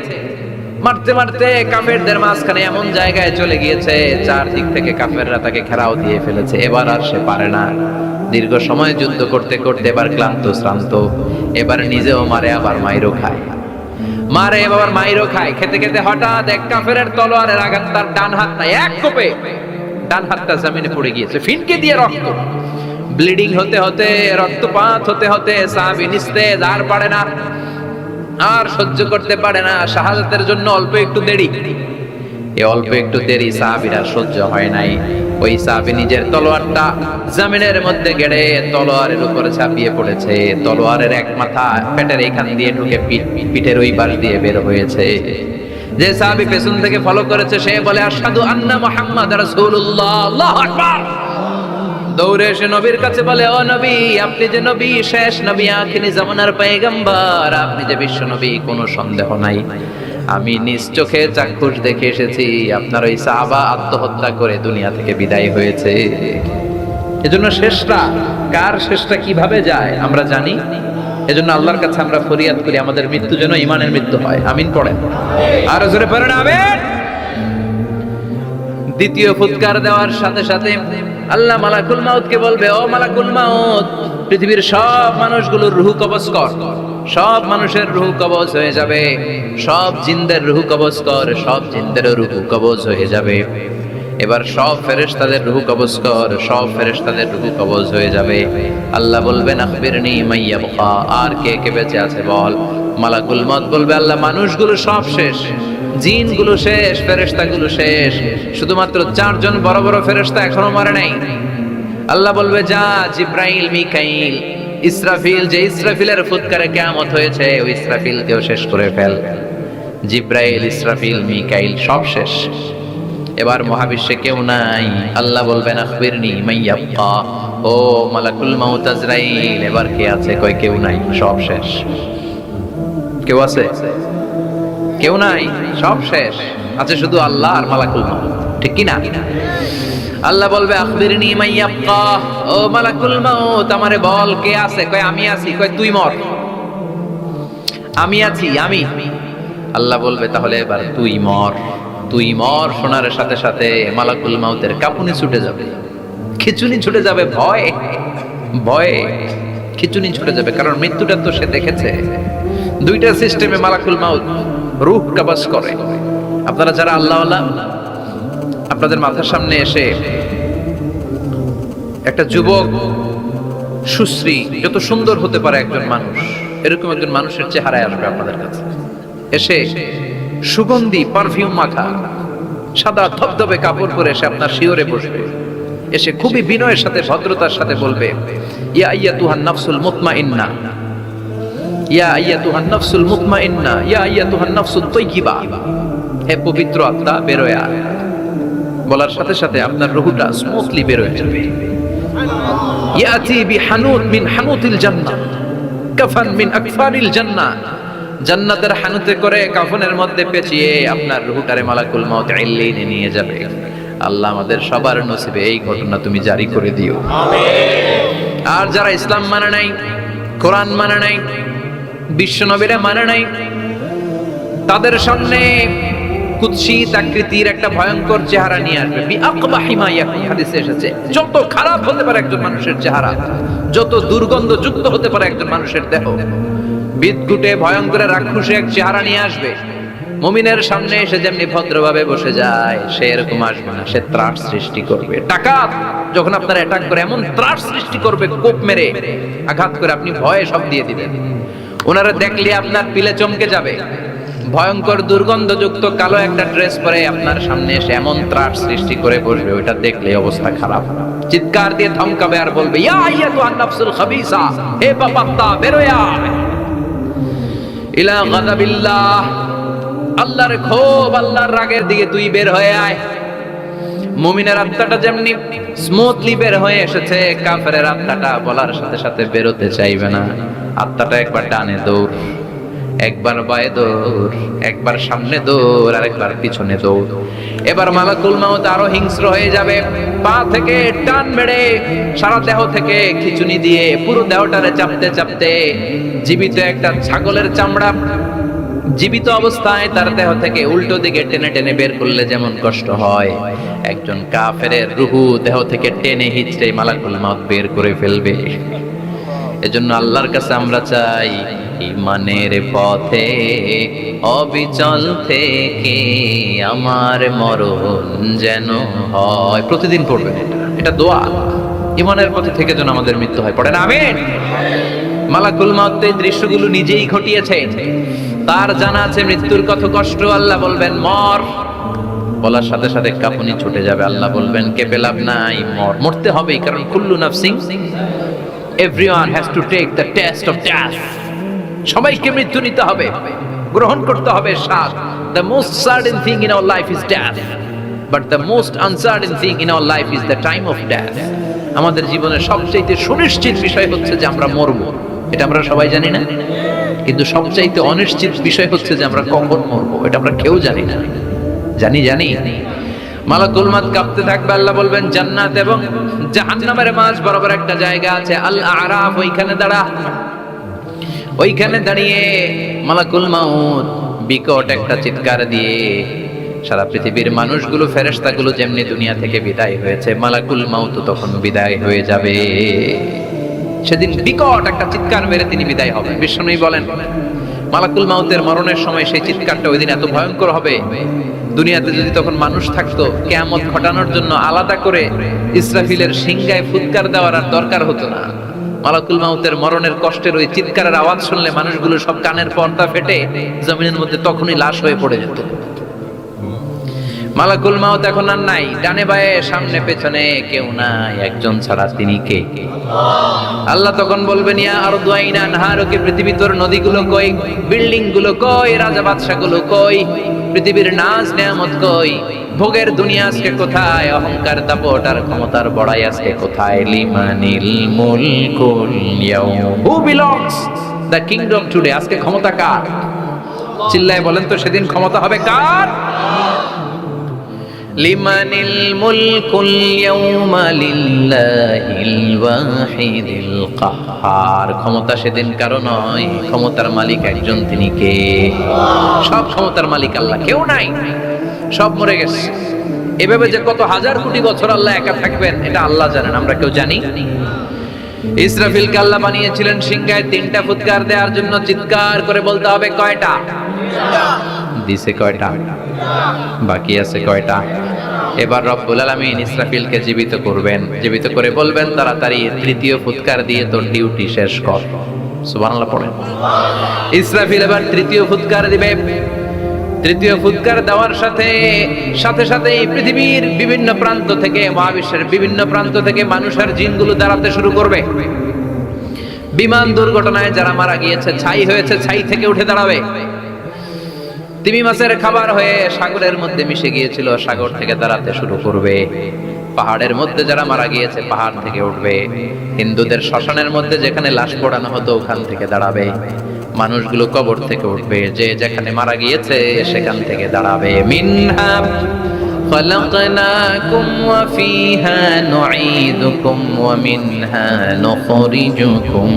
মারতে মারতে কাফেরদের মাঝখানে এমন জায়গায় চলে গিয়েছে চারদিক থেকে কাফেররা তাকে ঘেরাও দিয়ে ফেলেছে। এবার আর সে পারে না, দীর্ঘ সময় যুদ্ধ করতে করতে এবার ক্লান্ত শ্রান্ত, এবার নিজেও মারে আবার মাইরও খায়, মারে এবার মাইরও খায়। খেতে খেতে হঠাৎ এক কাফেরের তলোয়ারের আঘাত তার ডান হাতটা এক কোপে ডান হাতটা জমিনে পড়ে গিয়েছে, ফিনকে দিয়ে রক্ত, ব্লিডিং হতে হতে, রক্তপাত হতে হতে সাহাবী নিস্তেজ, আর পারে না, আর সহ্য করতে পারে না। শাহাদাতের জন্য অল্প একটু দেরি, এই অল্প একটু দেরি সাহাবীরা সহ্য হয় নাই। ওই সাহাবী নিজের তলোয়ারটা জমিনের মধ্যে গেড়ে তলোয়ারের উপরে চাপিয়ে পড়েছে। তলোয়ারের এক মাথা পেটের এখান দিয়ে ঢুকে পিঠের ওই পাশ দিয়ে বের হয়েছে। যে সাহাবী পেছন থেকে ফলো করেছে সে বলে আশহাদু আন্না মুহাম্মাদ রাসূলুল্লাহ, আল্লাহু আকবার। দৌড়ে এসে নবীর কাছে বলে, ও নবী, আপনি যে নবী, শেষ নবী, আখিরি জামানার পয়গম্বর, আপনি যে বিশ্ব নবী, কোনো সন্দেহ নাই। আমি নিজ চোখে চাক্ষুষ দেখে এসেছি আপনার ওই সাহাবা আত্মহত্যা করে দুনিয়া থেকে বিদায় হয়েছে। এজন্য শেষটা কার, শেষটা কিভাবে যায় আমরা জানি। এজন্য আল্লাহর কাছে আমরা ফরিয়াদ করি আমাদের মৃত্যু যেন ঈমানের মৃত্যু হয়। আমিন পড়েন, আর জোরে পড়েন আমিন। দ্বিতীয় ফুৎকার দেওয়ার সাথে সাথে আল্লাহ মালাকুল মাউতকে বলবে, ও মালাকুল মাউত, পৃথিবীর সব মানুষগুলোর রূহ কবজ কর। সব মানুষের রূহ কবজ হয়ে যাবে, সব জিনদের রূহ কবজ কর, সব জিনদের রূহ কবজ হয়ে যাবে। এবার সব ফেরেশতাদের রূহ কবজ কর, সব ফেরেশতাদের রূহ কবজ হয়ে যাবে। আল্লাহ বলবেন আখবিরনি মাইয়াবকা, আর কে কে বেঁচে আছে বল। মালাকুল মাউত বলবে, আল্লাহ মানুষগুলো সব শেষ, জিনগুলো শেষ, ফেরেশতাগুলো শেষ, শুধুমাত্র 4 জন বড় বড় ফেরেশতা এখনো মরে নাই। আল্লাহ বলবে, যা জিব্রাইল, মিকাইল, ইসরাফিল, যে ইসরাফিলের ফুৎকারে কিয়ামত হয়েছে ওই ইসরাফিলকেও শেষ করে ফেল। জিব্রাইল, ইসরাফিল, মিকাইল সব শেষ। এবার মহাবিশ্বে কেউ নাই। আল্লাহ বলবেন আখবিরনি মাইয়াবকা, ও মালাকুল মাউত আজরাইল, এবার কে আছে? কই কেউ নাই, সব শেষ। কেউ আছে? কেউ নাই, সব শেষ। আছে শুধু আল্লাহ আর মালাকুল মাউত, ঠিক কি না? আল্লাহ বলবে আখবিরনি মাইয়াবকা, ও মালাকুল মাউত আমারে বল কে আছে? কয় আমি আছি। কয় তুই মর। আমি আছি, আমি। আল্লাহ বলবে তাহলে এবার তুই মর। তুই মর শোনার সাথে সাথে মালাকুল মাউতের কাঁপুনি ছুটে যাবে, খিচুনি ছুটে যাবে, ভয় ভয়ে খিচুনি ছুটে যাবে, কারণ মৃত্যুটা তো সে দেখেছে। দুইটা সিস্টেমে মালাকুল মাউত রূহ কবজ করে। আপনারা যারা আল্লাহওয়ালা, আপনাদের মাথার সামনে এসে একটা যুবক, সুশ্রী, যত সুন্দর হতে পারে একজন মানুষ, এরকম একজন মানুষের চেহারায় আসবে আপনাদের কাছে। এসে সুগন্ধি পারফিউম মাখা সাদা ধবধবে কাপড় পরে এসে আপনার শিওরে বসবে। এসে খুবই বিনয়ের সাথে, ভদ্রতার সাথে বলবে, ইয়া আইয়াতুহান নাফসুল মুতমাইন্না, ইয়া আইয়াতুহান নাফসুল মুতমাইন্না, ইয়া আইয়াতুহান নাফসুত তাইয়্যিবা, হে পবিত্র আত্মা বের হয়ে আয়। বলার সাথে সাথে আপনার রূহটা স্মুথলি বের হয়ে যাবে। ইয়াতি বিহানুত মিন হানুতিল জান্নাহ, কাফান মিন আকফানিল জান্নাহ, জান্নাতের হানুতে করে কাফনের মধ্যে পেঁচিয়ে আপনার রূহটারে মালাকুল মাউত ইল্লিনে নিয়ে যাবে। আল্লাহ আমাদের সবার নসিবে এই ঘটনা তুমি জারি করে দিও, আমিন। আর যারা ইসলাম মানে নাই, কোরআন মানে নাই, বিশ্ব নবীরা মানে নাই, তাদের সামনে কুৎসিত আকৃতির একটা ভয়ঙ্কর চেহারা নিয়ে আসবে। বিআকবাহি মা ইয়াকুন, হাদিসে এসেছে, যত খারাপ হতে পারে একজন মানুষের চেহারা, যত দুর্গন্ধ যুক্ত হতে পারে একজন মানুষের দেহ, বিদঘুটে ভয়ঙ্কর রাক্ষসে এক চেহারা নিয়ে আসবে। মুমিনের সামনে এসে যেমনি ভদ্রভাবে বসে যায়, সে এরকম আসবে না, সে ত্রাস সৃষ্টি করবে। ডাকাত যখন আপনার অ্যাটাক করে এমন ত্রাস সৃষ্টি করবে, কোপ মেরে আঘাত করে আপনি ভয়ে সব দিয়ে দিবেন। ওনারা দেখলে আপনার পিলে চমকে যাবে। ভয়ঙ্কর দুর্গন্ধযুক্ত কালো একটা ড্রেস পরে আপনার সামনে এসে এমন ত্রাস সৃষ্টি করে বসবে, ওইটা দেখলে অবস্থা খারাপ। চিৎকার দিয়ে ধমকাবে আর বলবে, ইয়া আইয়াতুহান নাফসুল খাবিসা, হে পাপাত্তা বের হয়ে আয় ইলা গাযাবিল্লাহ, আল্লাহর ক্ষোভ, আল্লাহর রাগের দিকে তুই বের হয়ে আয়। মুমিনের আত্মাটা যেমনি স্মুথলি বের হয়ে এসেছে, কাফেরের আত্মাটা বলার সাথে সাথে বেরোতে চাইবে না। আত্মাটা একবার ডানে দৌড়, একবার বায়ে দৌড়, একবার সামনে দৌড়, আর একবার পিছনে দৌড়। এবার মালাকুল মাউত আরো হিংস্র হয়ে যাবে। পা থেকে টান মেরে সারা দেহ থেকে খিচুনি দিয়ে পুরো দেহটারে চাপতে চাপতে জীবিত একটা ছাগলের চামড়া জীবিত অবস্থায় তার দেহ থেকে উল্টো দিকে টেনে টেনে বের করলে যেমন কষ্ট হয়, একজন কাফেরের রূহ দেহ থেকে টেনে হিচড়ে মালাকুল মাউত বের করে ফেলবে। এজন্য আল্লাহর কাছে আমরা চাই, ঈমানের পথে অবিচল থেকে আমার মরণ যেন হয়। প্রতিদিন পড়বেন এটা দোয়া, ঈমানের পথে থেকে যেন আমাদের মৃত্যু হয়। পড়েন আমিন। মালাকুল মাউত এই দৃশ্যগুলো নিজেই ঘটিয়েছে, তার জানা আছে মৃত্যুর কত কষ্ট। আল্লাহ বলবেন মর, বলার সাথে সাথে কাঁপুনি ছুটে যাবে। আল্লাহ বলবেন কেঁপে লাভ নাই, মরতে হবেই, কারণ কুল্লু নাফসিন, everyone has to take the test of death. সবাইকে মৃত্যু নিতে হবে, গ্রহণ করতে হবে স্বাদ। The most certain thing in our life is death, but the most uncertain thing in our life is the time of death. আমাদের জীবনের সবচেয়ে সুনিশ্চিত বিষয় হচ্ছে যে আমরা মরবো, এটা আমরা সবাই জানি না, কিন্তু সবচাইতে অনিশ্চিত বিষয় হচ্ছে যে আমরা কখন মরবো, এটা আমরা কেউ জানি না। জানি মালাকুল মাউত কাঁপতে থাকবে। আল্লাহ বলবেন জান্নাত এবং জাহান্নামের মাঝ বরাবর একটা জায়গা আছে, আল আরাফ, ওইখানে দাঁড়া। ওইখানে দাঁড়িয়ে মালাকুল মাউত বিকট একটা চিৎকার দিয়ে সারা পৃথিবীর মানুষগুলো, ফেরেশতাগুলো যেমনি দুনিয়া থেকে বিদায় হয়েছে, মালাকুল মাউত তখন বিদায় হয়ে যাবে। সেদিন বিকট একটা চিৎকার মেরে তিনি বিদায় হবেন। বিষ্ণুই বলেন মালাকুল মাউতের মরণের সময় সেই চিৎকারটা ওই দিন এত ভয়ঙ্কর হবে, দুনিয়াতে যদি তখন মানুষ থাকতো, কিয়ামত ঘটানোর জন্য আলাদা করে ইসরাফিলের সিংহায় ফুৎকার দেওয়ার আর দরকার হতো না। মালাকুল মাউতের মরণের কষ্টের ওই চিৎকারের আওয়াজ শুনলে মানুষগুলো সব কানের পর্দা ফেটে জমিনের মধ্যে তখনই লাশ হয়ে পড়ে যেত। মালাকুল মাউত এখন আর নাই, ডানে বায়ে সামনে পেছনে কেউ নাই, একজন ছাড়া, তিনি কে? আল্লাহ তখন বলবেন ইয়া আরদু আইনা আনহারুকি, পৃথিবী তোর নদীগুলো কই, বিল্ডিং গুলো কই, রাজা বাদশা গুলো কই, পৃথিবীর নাজ নেয়ামত কই, ভোগের দুনিয়া আজকে কোথায়, অহংকার দাপট আর ক্ষমতার বড়াই আজকে কোথায়? লিমানিল মুলকুল ইয়াউম, who belongs the kingdom today, আজকে ক্ষমতা কার? চিল্লায় বলেন তো সেদিন ক্ষমতা হবে কার? লিমানিল মুলকুল ইয়াউমা লিল্লাহিল ওয়াহিদিল কাহ্হার, ক্ষমতা সেদিন কারো নয়, ক্ষমতার মালিক একজন, তিনি কে? সব ক্ষমতার মালিক আল্লাহ, কেউ নাই, সব মরে গেছে। এভাবে যে কত হাজার কোটি বছর আল্লাহ একা থাকবেন এটা আল্লাহ জানেন, আমরা কেউ জানি? ইসরাফিলকে আল্লাহ বানিয়েছিলেন সিংহায় 3টা ফুৎকার দেওয়ার জন্য, চিৎকার করে বলতে হবে কয়টা? দিছে কয়টা? বাকি আছে কয়টা? এবার রব্বুল আলামিন ইসরাফিলকে জীবিত করবেন, জীবিত করে বলবেন তাড়াতাড়ি 3য় ফুৎকার দিয়ে তোর ডিউটি শেষ কর। সুবহানাল্লাহ পড়েন। ইসরাফিল এবার 3য় ফুৎকার দিবে। 3য় ফুৎকার দেওয়ার সাথে সাথে পৃথিবীর বিভিন্ন প্রান্ত থেকে, মহাবিশ্বের বিভিন্ন প্রান্ত থেকে মানুষ আর জিনগুলো দাঁড়াতে শুরু করবে। বিমান দুর্ঘটনায় যারা মারা গিয়েছে, ছাই হয়েছে, ছাই থেকে উঠে দাঁড়াবে। তিমি মাছের খাবার হয়ে সাগরের মধ্যে মিশে গিয়েছিল, সাগর থেকে দাঁড়াতে শুরু করবে। পাহাড়ের মধ্যে যারা মারা গিয়েছে, পাহাড় থেকে উঠবে। হিন্দুদের শ্মশানের মধ্যে যেখানে লাশ পোড়ানো হতো, ওখান থেকে দাঁড়াবে। মানুষগুলো কবর থেকে উঠবে, যে যেখানে মারা গিয়েছে সেখান থেকে দাঁড়াবে। মিনহা খালাকনাকুম ওয়া ফিহা নুঈদুকুম ওয়া মিনহা নুখরিজুকুম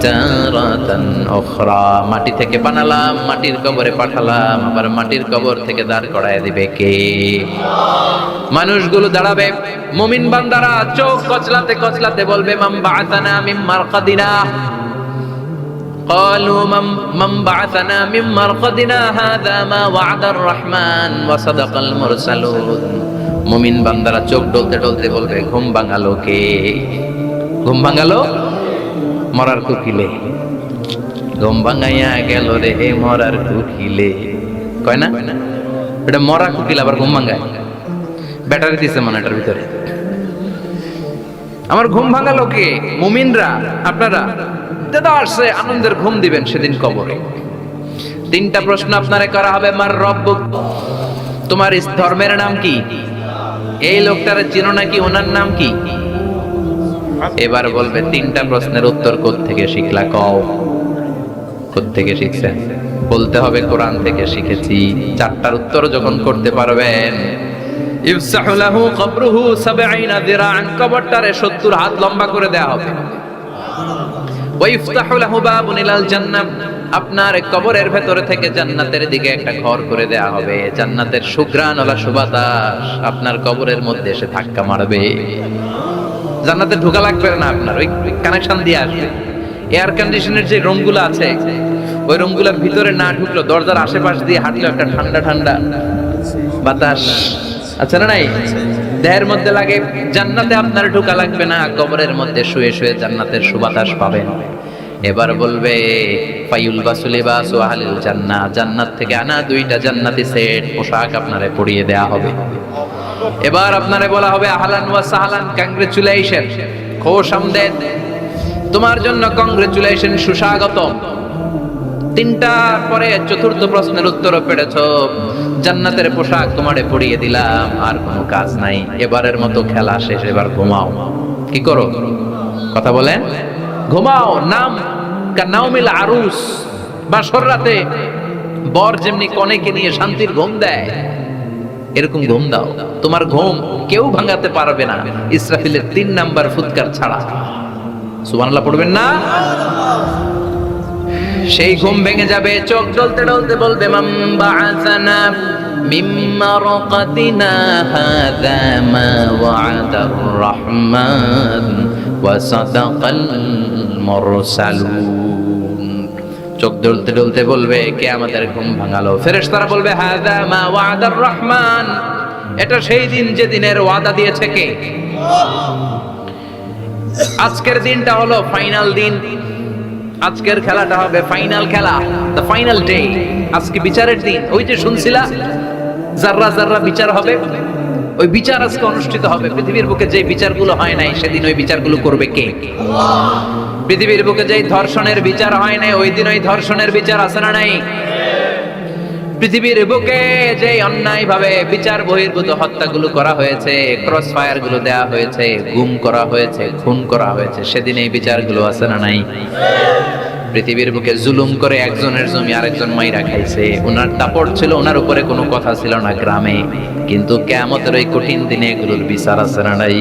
তারাতান উখরা, মাটি থেকে বানালাম, মাটির কবরে পাঠালাম, আবার মাটির কবর থেকে দাঁড় করায় দিবে কে? মানুষগুলো দাঁড়াবে। মুমিন বান্দারা চোখ কচলাতে কচলাতে বলবে মান বা'আসানা মিন মারকাদিনা, قالوا من بعثنا من مرقدنا هذا ما وعد الرحمن وصدق المرسلون। মুমিন বান্দারা চোখ ডলতে ডলতে বলবে ঘুম ভাঙালো কে? ঘুম ভাঙালো মরার কুকিলে, ঘুম ভাঙাইয়া গেল রে মরার কুকিলে, কয় না? এটা মরা কুকিল আবার ঘুম ভাঙায়, ব্যাটারি দিছে মানে এটার ভিতরে। আমার ঘুম ভাঙালো কে? মুমিনরা, আপনারা আসছে আনন্দের ঘুম দিবেন সেদিন কবরে। 3টা প্রশ্ন আপনারে করা হবে। মার রব্বুক, তোমার ধর্মের নাম কি? এই লোকটারে চিনো নাকি? ওনার নাম কি? এবার বলবে 3টা প্রশ্নের উত্তর কোত্থেকে শিখলা? কও কোত্থেকে শিখছেন? বলতে হবে কোরআন থেকে শিখেছি। 4টার উত্তর যখন করতে পারবেন, ইফসাহু লাহু কবরুহু 70 যিরাআন, কবরটারে 70 হাত লম্বা করে দেয়া হবে। ওয়াইফতাহু লাহু বাবুন ইলাল জান্নাহ, আপনার কবরের ভেতরে থেকে জান্নাতের দিকে একটা ঘর করে দেয়া হবে। জান্নাতের সুঘ্রাণওয়ালা সুবাতাস আপনার কবরের মধ্যে এসে ধাক্কা মারবে। জান্নাতে ঢোকা লাগবে না, আপনার ওই কানেকশন দিয়ে আসবে। এয়ার কন্ডিশনের যে রুমগুলো আছে, ওই রুমগুলোর ভিতরে না ঢুকলো, দরজার আশেপাশ দিয়ে হাঁটলো একটা ঠান্ডা ঠান্ডা বাতাস আছে না নাই? দেহের মধ্যে লাগে। জান্নাতে আপনার ঢোকা লাগবে না, কবরের মধ্যে শুয়ে শুয়ে জান্নাতের সুবাতাস পাবেন। এবার বলবে ফায়ুলবাসু লিবাসু আহলিল জান্নাহ, জান্নাত থেকে আনা দুইটা জান্নাতি সেট পোশাক আপনারে পরিয়ে দেয়া হবে। এবার আপনারে বলা হবে আহলান ওয়া সাহলান, কংগ্রেচুলেশন, খুশ আমদেদ, তোমার জন্য কংগ্রেচুলেশন, সুস্বাগতম। তিনটার পরে চতুর্থ প্রশ্নের উত্তর পেরেছ, জান্নাতের পোশাক তোমারে পরিয়ে দিলাম, আর কোনো কাজ নাই, এবারের মতো খেলা শেষ, এবার ঘুমাও। কি করো? কথা বলেন, ঘুমাও। নাম কানাউমিল আরুস, বাসর রাতে বর যেমনি কনেকে নিয়ে শান্তির ঘুম দেয়, এরকম ঘুম দাও। তোমার ঘুম কেউ ভাঙাতে পারবে না ইসরাফিলের 3 নাম্বার ফুৎকার ছাড়া। সুবহানাল্লাহ পড়বেন না? সেই ঘুম ভেঙে যাবে, চোখ জ্বলতে জ্বলতে বলবে মান বাআসানা মিন মারকাতিনা হাযা মা ওয়া'দার রাহমান ওয়া সাদাকাল মুরসালুন। চোখ জ্বলতে জ্বলতে বলবে কে আমাদের ঘুম ভাঙালো? ফেরেশতারা বলবে হাযা মা ওয়া'দার রাহমান, এটা সেই দিন যে দিনের ওয়াদা দিয়েছে কে? আজকের দিনটা হলো ফাইনাল দিন, আজকের খেলাটা হবে ফাইনাল খেলা, দ্য ফাইনাল ডে। আজকে বিচারের দিন। ওই যে শুনছিলা জাররা জাররা বিচার হবে, ওই বিচার আজকে অনুষ্ঠিত হবে। পৃথিবীর বুকে যে বিচারগুলো হয় নাই সেদিন ওই বিচারগুলো করবে কে? পৃথিবীর বুকে যে ধর্ষণের বিচার হয় নাই ওই দিন ওই ধর্ষণের বিচার আছে না নাই? পৃথিবীর বুকে যে অন্যায় ভাবে বিচার বহির্ভূত হত্যাগুলো করা হয়েছে, ক্রস ফায়ার গুলো দেওয়া হয়েছে, গুম করা হয়েছে, খুন করা হয়েছে, সেদিন এই বিচারগুলো আছে না নাই? পৃথিবীর বুকে জুলুম করে একজনের জমি আরেকজন মাইরা খাইছে, ওনার দাপট ছিল, ওনার উপরে কোনো কথা ছিল না গ্রামে, কিন্তু কিয়ামতের ওই কঠিন দিনে এগুলোর বিচার আছে না নাই?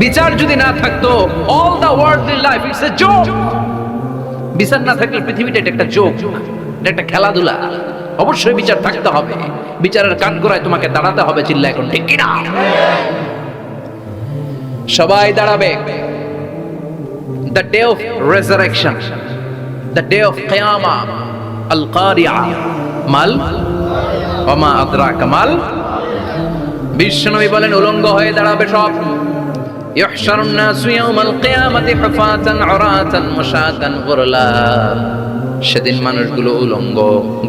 বিচার যদি না থাকতো, all the worldly life it's a joke. বিচার না থাকলে পৃথিবীটা একটা জোক, এটা একটা খেলাধুলা। অবশ্যই বিচার থাকতে হবে, বিচারের কাঠগড়ায় তোমাকে দাঁড়াতে হবে। চিল্লা এখন ঠিক কিনা? সবাই দাঁড়াবে। The day of resurrection, the day of qiyamah, al-qari'ah, mal wa ma adraka mal। বিশ্বনবী বলেন উলঙ্গ হয়ে দাঁড়াবে সব। ইহশারুন নাসু ইয়াওমাল কিয়ামাতি হুফাতান উরাতান মুশাতান গুরলা। সেদিন মানুষগুলো উলঙ্গ,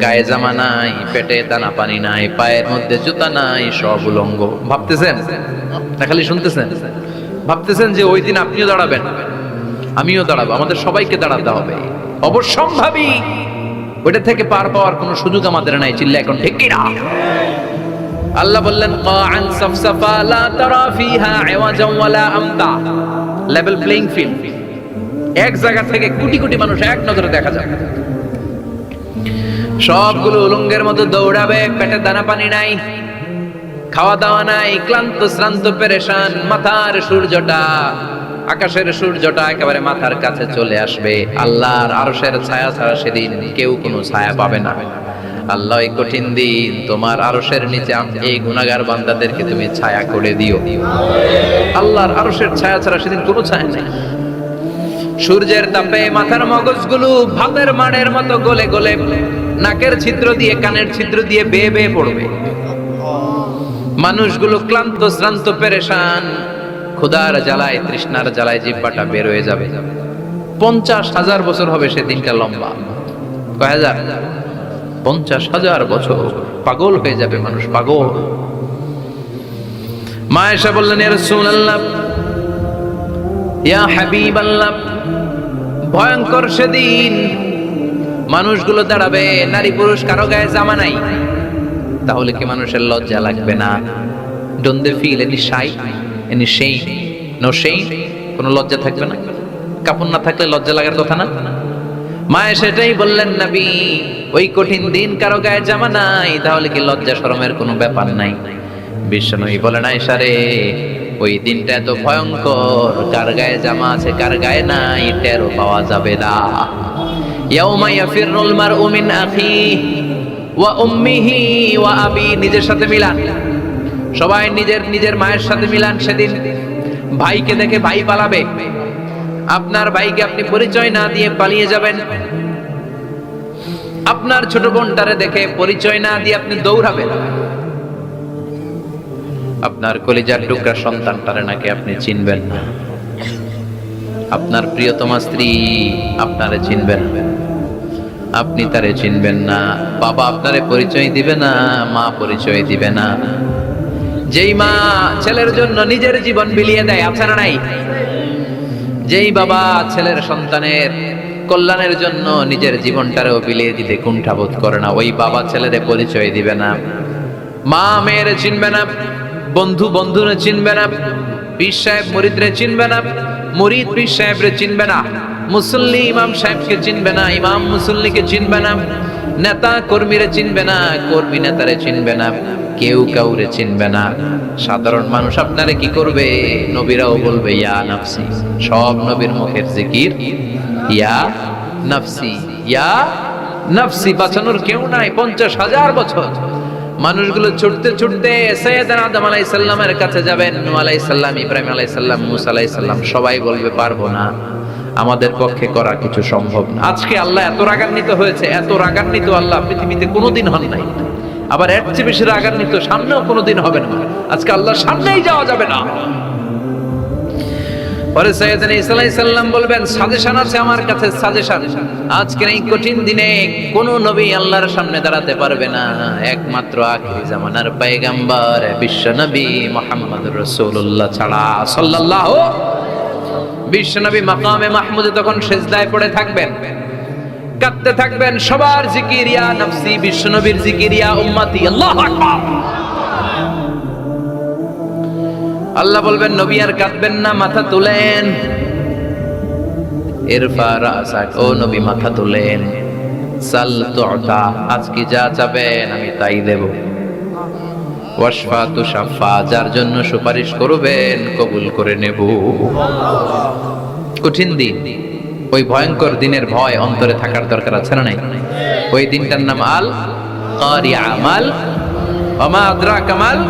গায়ে জামা নাই, পেটে দানা পানি নাই, পায়ের মধ্যে জুতা নাই, সব উলঙ্গ। ভাবতেছেন না খালি শুনতেছেন? ভাবতেছেন যে ওই দিন আপনিও দাঁড়াবেন, আমিও দাঁড়াবো, আমাদের সবাইকে দাঁড়াতে হবে। অবশ্যম্ভাবী, ওইটা থেকে পার পাওয়ার কোনো সুযোগ আমাদের নাই। চিল্লা এখন ঠিক কিনা? আল্লাহ বললেন কাআন সাফসাফা লা তারা ফিহা ইওয়াজান ওয়ালা আমতা, লেভেল প্লেইং ফিল্ড। এক জায়গা থেকে কোটি কোটি মানুষ এক নজরে দেখা যাবে। সবগুলো উলঙ্গের মতো দৌড়াবে, পেটে দানা পানি নাই, খাওয়া দাওয়া নাই, ক্লান্ত শ্রান্ত পেরেশান। মাথার সূর্যটা, আকাশের সূর্যটা একেবারে মাথার কাছে চলে আসবে। আল্লাহর আরশের ছায়া ছাড়া সেদিন কেউ কোনো ছায়া পাবে না। আল্লাহ এই কঠিন দিন তোমার আরশের নিচে এই গুনাহগার বান্দাদেরকে তুমি ছায়া করে দিও। আল্লাহর আরশের ছায়া ছাড়া সেদিন কোনো ছায়া নেই। সূর্যের তাপে মাথার মগজগুলো ভাতের মাড়ের মতো গলে গলে নাকের ছিদ্র দিয়ে, কানের ছিদ্র দিয়ে বেয়ে বেয়ে পড়বে। মানুষগুলো ক্লান্ত শ্রান্ত পেরেশান, ক্ষুধার জ্বালায় তৃষ্ণার জ্বালায় জিহ্বাটা বের হয়ে যাবে। 50,000 বছর হবে সেদিনটা লম্বা। কয় হাজার? 50,000 বছর। পাগল হয়ে যাবে মানুষ, পাগল। মা আয়েশা বললেন ইয়া রাসূলুল্লাহ, ইয়া হাবিবাল্লাহ, ভয়ঙ্কর সেদিন মানুষগুলো দাঁড়াবে, নারী পুরুষ কারো গায়ে জামা নাই, তাহলে কি মানুষের লজ্জা লাগবে না? Don't they feel any shy, any shame? No shame, কোনো লজ্জা থাকবে না? কাপড় না থাকলে লজ্জা লাগার কথা না? মায়ে সেটাই বললেন নবী, ওই কঠিন দিন কারো গায়ে জামা নাই, তাহলে কি লজ্জা শরমের কোনো ব্যাপার নাই? বিশ্বনবী বলেন আয়েশা রে, ওই দিনটা এত ভয়ঙ্কর, কার গায়ে জামা আছে কার গায়ে নাই টেরও পাওয়া যাবে না। ইয়াউমা ইয়াফিরুল মারউ মিন আখিহি ওয়া উম্মিহি ওয়া আবি, নিজের সাথে মিলান, সবাই নিজের নিজের মায়ের সাথে মিলান। সেদিন ভাইকে দেখে ভাই পালাবে, আপনার ভাইকে আপনি পরিচয় না দিয়ে পালিয়ে যাবেন। আপনার ছোট বোনটারে দেখে পরিচয় না দিয়ে আপনি দৌড়াবেন। আপনার কলিজার টুকরা সন্তানটারে নাকি আপনি চিনবেন না। আপনার প্রিয়তমা স্ত্রী আপনারে চিনবেন, আপনি তারে চিনবেন না, বাবা আপনারে পরিচয় দিবে না, মা পরিচয় দিবে না। যেই মা ছেলের জন্য নিজের জীবন বিলিয়ে দেয়, আছে না নাই? যেই বাবা ছেলের সন্তানের কল্যাণের জন্য নিজের জীবনটারেও বিলিয়ে দিতে কুণ্ঠাবোধ করে না, ওই বাবা ছেলেরে পরিচয় দিবে না। মা মেয়েরে চিনবে না, বন্ধু বন্ধুরে চিনবে না, পীর সাহেব মুরিদরে চিনবে না, মুরিদ পীর সাহেবরে চিনবে না, মুসল্লি ইমাম সাহেবকে চিনবে না, ইমাম মুসল্লিকে চিনবে না, নেতা কর্মীরে চিনবে না, কর্মী নেতারে চিনবে না, কেউ কাউরে চিনবে না। সাধারণ মানুষ আপনারে কি করবে? নবীরাও বলবে ইয়া নাফসি। সব নবীর মুখের জিকির ইয়া নাফসি, ইয়া নাফসি। বাঁচানোর কেউ নাই। 50,000 বছর মানুষগুলো ছুটতে ছুটতে সাইয়েদনা আদম আলাইহিস সালামের কাছে যাবেন। নূহ আলাইহিস সালাম, ইব্রাহিম আলাইহিস সালাম, মূসা আলাইহিস সালাম, সবাই বলবে পারবো না, আমাদের পক্ষে করা কিছু সম্ভব না। আজকে আল্লাহ এত রাগান্বিত হয়েছে, এত রাগান্বিত আল্লাহ পৃথিবীতে কোনোদিন হন নাই। আবার এর চেয়ে বেশি রাগান্বিত সামনেও কোনোদিন হবে না। আজকে আল্লাহর সামনেই যাওয়া যাবে না। পরে সাইয়েদনা ঈসা আলাইহিস সালাম বলবেন সাজেশন আছে আমার কাছে, সাজেশন। আজকের এই কঠিন দিনে কোন নবী আল্লাহর সামনে দাঁড়াতে পারবে না, একমাত্র আখিরি জামানার পয়গম্বর বিশ্ব নবী মুহাম্মদুর রাসূলুল্লাহ ছাড়া সাল্লাল্লাহু। বিশ্ব নবী মাকামে মাহমুদে তখন সিজদায় পড়ে থাকবেন, কাঁদতে থাকবেন। সবার জিকির ইয়া নাফসি, বিশ্ব নবীর জিকির ইয়া উম্মতি। আল্লাহু আকবার। আল্লাহ বলবেন নবী আর কাঁদবেন না, মাথা তুলেন। ইরফা রাসাক, ও নবী মাথা তুলেন। সাল তুতা, আজকে যা চাবেন আমি তাই দেব। ওয়াশফা তুশাফা, যার জন্য সুপারিশ করবেন কবুল করে নেব। কঠিন দিন, ওই ভয়ঙ্কর দিনের ভয় অন্তরে থাকার দরকার আছে না নাই? ওই দিনটার নাম আল কারিয়া, মাল ওমা আদরাকা মাল।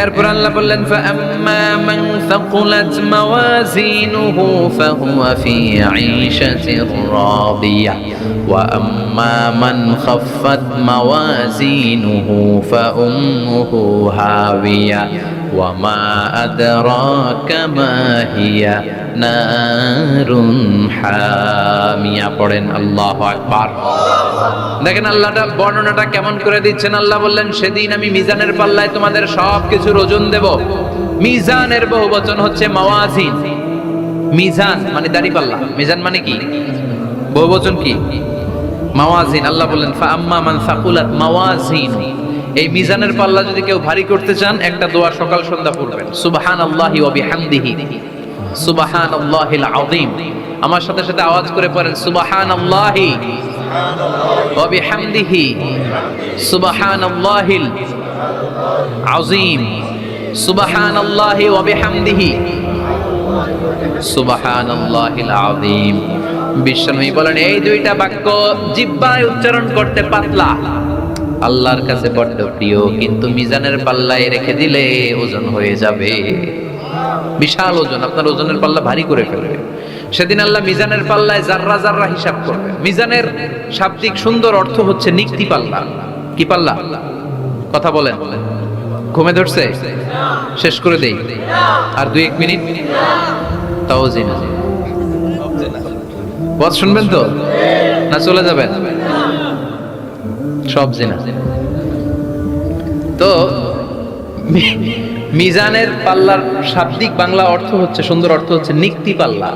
এরপর আল্লাহ বললেন ফাআম্মা মান সাকুলাত মাওয়াজিনুহু ফাহুয়া ফি আইশাতির রাদিয়া ওয়া আম্মা মান খাফফাত মাওয়াজিনুহু ফাউম্মুহু হাওিয়া ওয়া মা আদরাকা মা হিয়া নারুন হামিয়া। পড়েন আল্লাহু আকবার। দেখেন আল্লাহটা বর্ণনাটা কেমন করে দিচ্ছেন। আল্লাহ বললেন সেদিন আমি মিজানের পাল্লায় তোমাদের সব কিছুর ওজন দেব। মিজানের বহুবচন হচ্ছে মাওয়াজিন। মিজান মানে দাঁড়িপাল্লা, মিজান মানে কি? বহুবচন কি? মাওয়াজিন। আল্লাহ বললেন ফাআম্মা মান সাকুলাত মাওয়াজিন, এই মিজানের পাল্লা যদি কেউ ভারী করতে চান একটা দোয়া সকাল সন্ধ্যা পড়বেন, সুবহানাল্লাহি ওয়া বিহামদিহি, সুবহানাল্লাহিল আযীম। আমার সাথে সাথে আওয়াজ করে পড়েন সুবহানাল্লাহি ওয়া বিহামদিহি, সুবহানাল্লাহিল আযীম, সুবহানাল্লাহি ওয়া বিহামদিহি, সুবহানাল্লাহিল আযীম। বিশ্বনবী বলেন এই দুইটা বাক্য জিহ্বায় উচ্চারণ করতে পাতলা, আল্লাহর কাছে বড্ড প্রিয়, কিন্তু মিজানের পাল্লায় রেখে দিলে ওজন হয়ে যাবে, বিশাল ওজন, আপনার ওজনের পাল্লা ভারী করে ফেলবে। সেদিন আল্লাহ মিজানের পাল্লায় জাররা জাররা হিসাব করবে। মিজানের শাব্দিক সুন্দর অর্থ হচ্ছে নিক্তি পাল্লা। কি পাল্লা? কথা বলেন, ঘুমে ধরছে? শেষ করে দেই আর 2-1 মিনিট। তাও জিনা বস শুনবেন তো না চলে যাবেন? সব জিনা। তো মিজানের পাল্লার শাব্দিক বাংলা অর্থ হচ্ছে, সুন্দর অর্থ হচ্ছে নিক্তি পাল্লা।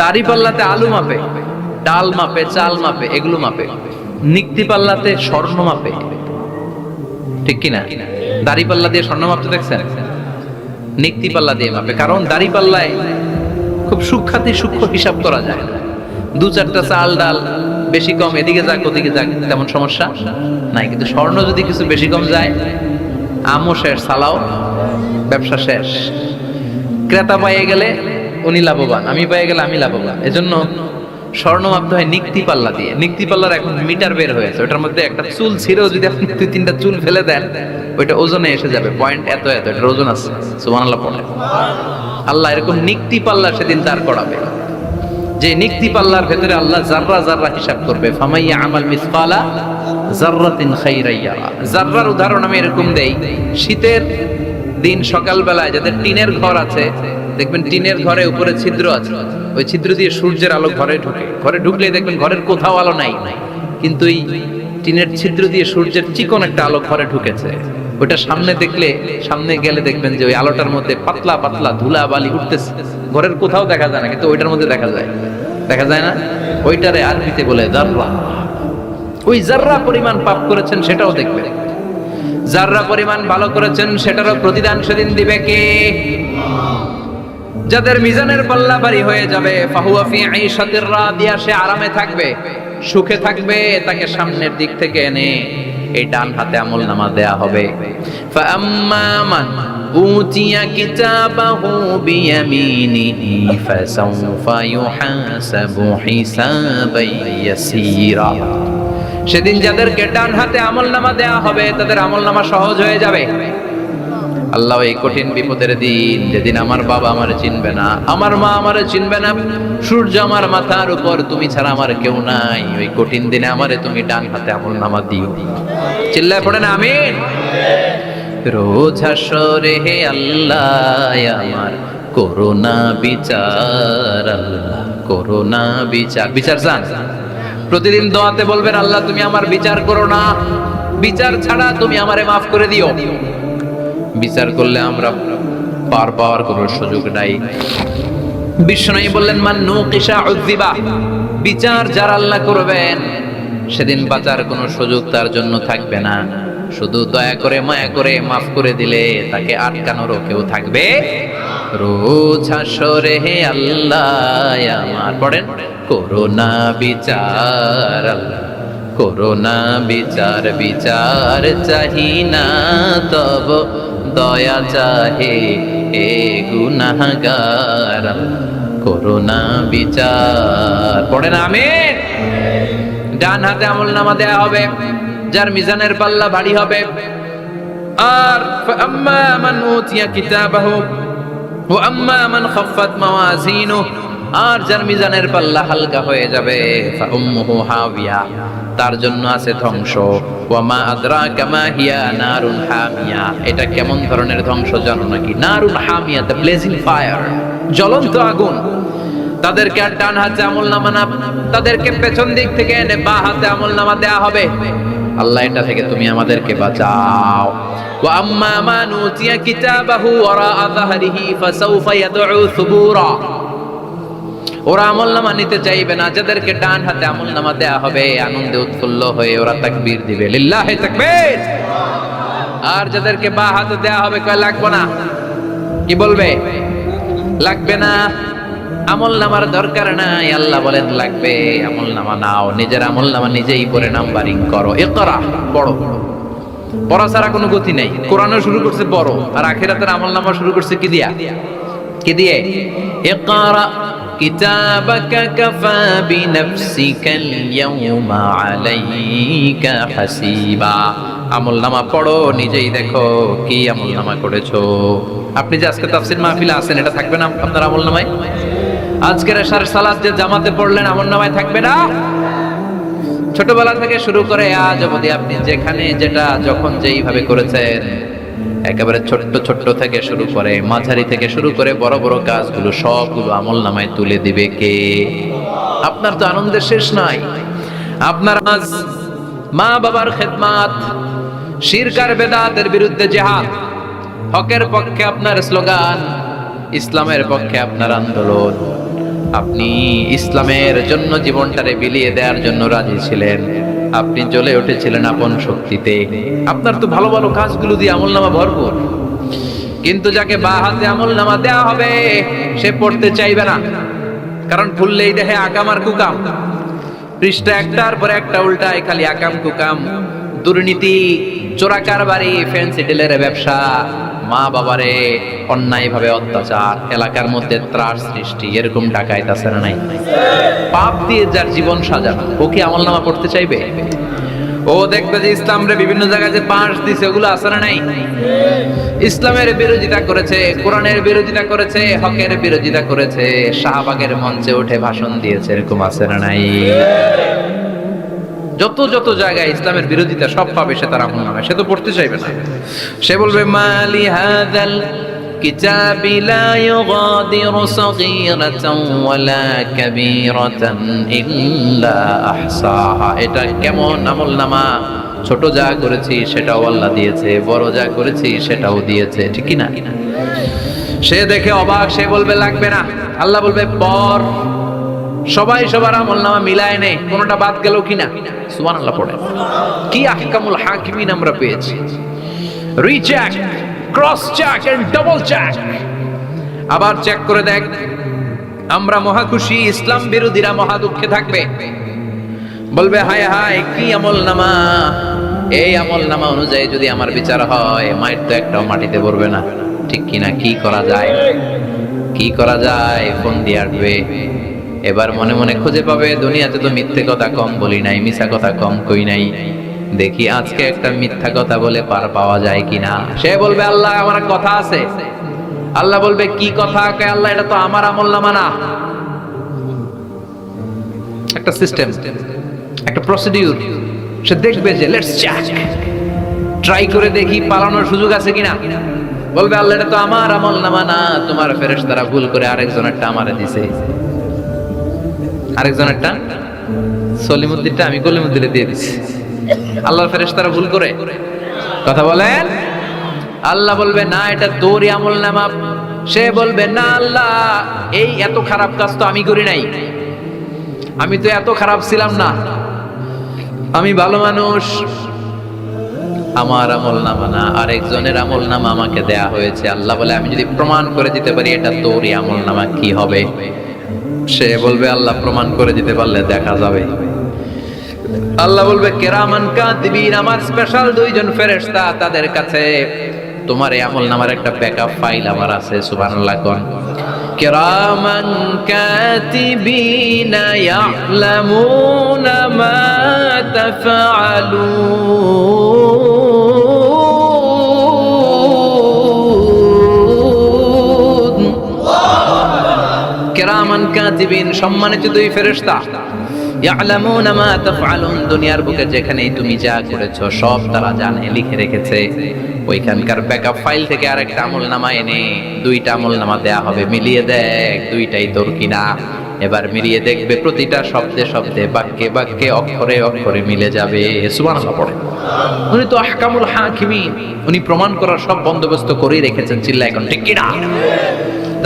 দাড়ি পাল্লাতে আলু মাপে, ডাল মাপে, চাল মাপে, এগুলো মাপে। নিক্তি পাল্লাতে স্বর্ণ মাপে, ঠিক কিনা? দাড়ি পাল্লা দিয়ে স্বর্ণ মাপতে দেখছেন? নিক্তি পাল্লা দিয়ে মাপে। কারণ দাড়ি পাল্লায় খুব সূক্ষ্ম হিসাব করা যায়। 2-4টা চাল ডাল বেশি কম এদিকে যাক ওদিকে যাক তেমন সমস্যা নাই, কিন্তু স্বর্ণ যদি কিছু বেশি কম যায়, আমও শেষ, সালাও ব্যবসা শেষ। ক্রেতা পাইয়ে গেলে উনি লাভবান, আমি পাইয়ে গেলে আমি লাভবান। এজন্য স্বর্ণ মাপতে হয় নিক্তি পাল্লা দিয়ে। নিক্তি পাল্লার এখন মিটার বের হয়েছে, ওটার মধ্যে একটা চুল ছিঁড়েও যদি আপনি 2-3টা চুল ফেলে দেন ওইটা ওজনে এসে যাবে, পয়েন্ট এত এত, এটার ওজন আছে। সুবহানাল্লাহ পড়ে। আল্লাহ এরকম নিক্তি পাল্লা সেদিন দাঁড় করাবে, যে নিক্তি পাল্লার ভেতরে আল্লাহ জাররা জাররা হিসাব করবে। ফামাইয়া আমাল মিসকালা জাররাতিন খাইরান ইয়ারা। জাররার উদাহরণ আমি এরকম দেই, শীতের দিন সকালবেলায় যাদের টিনের ঘর আছে দেখবেন টিনের ঘরে উপরে ছিদ্র আছে, ওই ছিদ্র দিয়ে সূর্যের আলো ঘরে ঢুকে, ঘরে ঢুকলেই দেখবেন ঘরের কোথাও আলো নাই, কিন্তু এই টিনের ছিদ্র দিয়ে সূর্যের চিকন একটা আলো ঘরে ঢুকেছে। ওটা সামনে গেলে দেখবেন যে ওই আলোটার মধ্যে পাতলা পাতলা ধুলা বালি উঠতেছে, ঘরের কোথাও দেখা যায় না, কিন্তু ওইটার মধ্যে দেখা যায় না? ওইটারে আরবিতে বলে জাররা। ওই জাররা পরিমাণ পাপ করেছেন সেটাও দেখবেন, জাররা পরিমাণ ভালো করেছেন সেটারও প্রতিদান সেদিন দিবে কে? যাদের মিজানের পাল্লা ভারী হয়ে যাবে, ফাহুয়া ফি আইশাতির রাদিয়া, সে আরামে থাকবে, সুখে থাকবে, তাকে সামনের দিক থেকে এনে এই ডান হাতে আমলনামা দেয়া হবে। ফাআম্মা মান উতিয়া কিতাবাহু বিয়ামিনিহি ফাসাউফা ইউহাসাবু হিসাবান ইয়াসীরা। সেদিন যাদেরকে ডান হাতে আমলনামা দেয়া হবে তাদের আমলনামা সহজ হয়ে যাবে। আল্লাহ, এই কঠিন বিপদের দিন, যেদিন আমার বাবা আমারে চিনবে না, আমার মা আমারে চিনবে না, সূর্য আমার মাথার উপর, তুমি ছাড়া আমার কেউ নাই, ওই কঠিন দিনে আমারে তুমি ডান হাতে আমলনামা দিও। চিল্লায় পড়েন আমিন। রোজ হাসরে হে আল্লাহ আমার করোনা বিচার, আল্লাহ করোনা বিচার। বিচার চান? প্রতিদিন দোয়াতে বলবেন, আল্লাহ তুমি আমার বিচার করো না, বিচার ছাড়া তুমি আমারে মাফ করে দিও। বিচার করলে আমরা পার পাওয়ার কোনো সুযোগ নাই। বিশ্বনবী বললেন, মান নুকিশা উযিবা, বিচার যার আল্লাহ করবেন সেদিন বাঁচার কোনো সুযোগ তার জন্য থাকবে না। শুধু দয়া করে মায়া করে মাফ করে দিলে তাকে আটকানোরও কেউ থাকবে। রোজ হাসরে হে আল্লাহ আমার, পড়েন, করোনা বিচার, আল্লাহ করোনা বিচার, বিচার চাহি না তব দয়া চাহে এ গুনাহগার, করোনা বিচার। পড়েন আমিন। ডান হাতে আমলনামা দেয়া হবে যার মিজানের পাল্লা ভারী হবে। আর ফাআম্মা মান উতিয়া কিতাবাহু ওয়া আম্মা মান খাফফাত মাওয়াজিনুহু, আর যার মিজানের পাল্লা হালকা হয়ে যাবে, ফাউম্মুহু হাবিয়া, তার জন্য আছে ধ্বংস। ওয়া মা আদরাকা মা হিয়া নারুন হামিয়া, এটা কেমন ধরনের ধ্বংস জানো নাকি? নারুন হামিয়া, দ্য ব্লেজিং ফায়ার, জ্বলন্ত আগুন। তাদেরকে আর ডান হাতে আমলনামা না, তাদেরকে পেছন দিক থেকে এনে বাঁ হাতে আমলনামা দেয়া হবে। আল্লাহ, এটা থেকে তুমি আমাদেরকে বাঁচাও। ওয়া আম্মা মান উতিয়া কিতাবাহু ওয়ারা যাহরিহি ফাসাউফা ইয়াদউ সুবুরা, ওরা আমলনামা নিতে চাইবে না। যাদেরকে ডান হাতে আমলনামা দেয়া হবে আনন্দে উৎফুল্ল হয়ে ওরা তাকবীর দিবে, লিল্লাহি তাকবীর। আর যাদেরকে বাঁ হাতে দেয়া হবে কয় লাগবে না, কি বলবে? লাগবে না, আমলনামার দরকার নাই। আল্লাহ বলেন লাগবে, আমলনামা নাও, নিজের আমলনামা নিজেই পড়ে নাম্বারিং করো। ইকরা, পড়ো, পড়া ছাড়া কোনো গতি নাই। কোরআনও শুরু করছে পড়ো, আর আখিরাতের আমলনামা শুরু করছে কি দিয়া? কি দিয়ে? ইকরা কিতাবাকা কাফা বিনাফসিকাল ইয়াউমা আলাইকা হাসিবা। আমলনামা পড়ো, নিজেই দেখো কি আমলনামা করেছো। আপনি যে আজকে তাফসীর মাহফিলে আছেন, এটা থাকবে না আপনার আমলনামায়? আজকের এশার সালাত যে জামাতে পড়লেন, আমলনামায় থাকবে না? ছোটবেলা থেকে শুরু করে আজ অবধি আপনি যেখানে যেটা যখন যেইভাবে করেছেন, একেবারে ছোট্ট ছোট্ট থেকে শুরু করে মাঝারি থেকে শুরু করে বড় বড় কাজগুলো সবগুলো আমলনামায় তুলে দিবে কে? আপনার তো আনন্দের শেষ নাই। আপনার আজ মা বাবার খেদমাত, শিরক আর বেদাতের বিরুদ্ধে জিহাদ, হকের পক্ষে আপনার স্লোগান, ইসলামের পক্ষে আপনার আন্দোলন। আপনি ইসলামের জন্য জীবনটারে বিলিয়ে দেওয়ার জন্য রাজি ছিলেন, আপনি জ্বলে উঠেছিলেন আপন শক্তিতে। আপনার তো ভালো ভালো কাজগুলো দিয়ে আমলনামা ভরপুর, কিন্তু যাকে বাঁ হাতে আমলনামা দেয়া হবে সে পড়তে চাইবে না, কারণ ভুললেই দেখে আকাম আর কুকাম, পৃষ্ঠা একটার পর একটা উল্টায় খালি আকাম কুকাম, দুর্নীতি, চোরা কারবারি, ফ্যান্সি ডিলের ব্যবসা, মা বাবারে অন্যায় ভাবে অত্যাচার, এলাকার মধ্যে ত্রাস সৃষ্টি, এরকম ডাকাইত আছে না নাই? পাপ দিয়ে যার জীবন সাজানো, ও কি আমলনামা পড়তে চাইবে? ও দেখবে যে ইসলামরে বিভিন্ন জায়গায় যে পাশ দিছে, ওগুলো আছে না নাই? ইসলামের বিরোধিতা করেছে, কোরআনের বিরোধিতা করেছে, হকের বিরোধিতা করেছে, শাহবাগের মঞ্চে উঠে ভাষণ দিয়েছে, এরকম আছে না নাই? যত যত জায়গায় ইসলামের বিরোধিতা সব পাবে সে তার আমলনামায়, সে তো পড়তে চাইবে না। সে বলবে মালি হাযাল কিতাবি লা ইউগাদিরু সাগীরাতান ওয়ালা কাবীরাতান ইল্লা আহসাহা। এটা কেমন আমলনামা, ছোট যা করেছি সেটাও আল্লাহ দিয়েছে, বড় যা করেছি সেটাও দিয়েছে, ঠিক কি না? সে দেখে অবাক, সে বলবে লাগবে না। আল্লাহ বলবে পর, সবাই সবার আমলনামা মিলায় নে, কোনটা বাদ গেল কিনা। সুবহানাল্লাহ পড়ে। কি আহকামুল হাকিমিন আমরা পেয়েছি। Recheck, cross check and double check. আবার চেক করে দেখ। আমরা মহা খুশি, ইসলাম বিরোধীরা মহা দুঃখে থাকবে, বলবে হায় হায় কি আমলনামা, এই আমলনামা অনুযায়ী যদি আমার বিচার হয় মায়ের তো একটাও মাটিতে পড়বে না, ঠিক কিনা? কি করা যায়, কি করা যায়? ফোন দিয়ে আসবে। এবার মনে মনে খুঁজে পাবে দুনিয়াতে তো মিথ্যে কথা কম বলি নাই, মিছা কথা কম কই নাই, দেখি আজকে একটা মিথ্যা কথা বলে পার পাওয়া যায় কিনা। সে বলবে আল্লাহ আমার কথা আছে। আল্লাহ বলবে কি কথা? আল্লাহ এটা তো আমার আমলনামা না। একটা সিস্টেম, একটা প্রসিডিউর। সে দেখবে যে লেটস চেক, ট্রাই করে দেখি পালানোর সুযোগ আছে কিনা। বলবে আল্লাহ এটা তো আমার আমলনামা না, তোমার ফেরেশতারা ভুল করে আরেকজনেরটা আমারে দিছে। আরেকজনেরটা সলিমুদ্দিনটা আমি কলিমুদ্দিনে দিয়ে দিছি। আল্লাহর ফেরেশতারা ভুল করে কথা বলেন। আল্লাহ বলবে না এটা তোরই আমলনামা। সে বলবে না আল্লাহ এই এত খারাপ কাজ তো আমি করি নাই, আমি তো এত খারাপ ছিলাম না, আমি ভালো মানুষ। আমার আমলনামা না, আরেকজনের আমলনামা আমাকে দেয়া হয়েছে। আল্লাহ বলে আমি যদি প্রমাণ করে দিতে পারি এটা তোরই আমলনামা কি হবে? সে বলবে আল্লাহ প্রমাণ করে দিতে পারলে দেখা যাবে। আল্লাহ বলবে কিরামান কাতিবিন, আমার স্পেশাল দুইজন ফেরেশতা, তাদের কাছে তোমার এই আমলনামার একটা ব্যাকআপ ফাইল আমার আছে। সুবহানাল্লাহ কোন। কিরামান কাতিবিন ইয়ালামুনা মা তাফআলুন। কিরামান কাতিবিন সম্মানিত দুই ফেরেশতা, ইয়ালামুনা মা তাফআলুন, দুনিয়ার বুকে যেখানেই তুমি যা করেছো সব তারা জানে, লিখে রেখেছে। ওইখানকার ব্যাকআপ ফাইল থেকে আরেকটা আমলনামা এনে দুইটা আমলনামা দেয়া হবে, মিলিয়ে দেখ দুইটাই তোর কিনা। এবার মিলিয়ে দেখবে প্রতিটা শব্দে শব্দে, বাক্যে বাক্যে, অক্ষরে অক্ষরে মিলে যাবে। সুবহানাল্লাহ পড়ে। উনি তো আহকামুল হাকিমিন, উনি প্রমাণ করার সব বন্দোবস্ত করেই রেখেছেন। চিল্লা এখন ঠিক কিনা?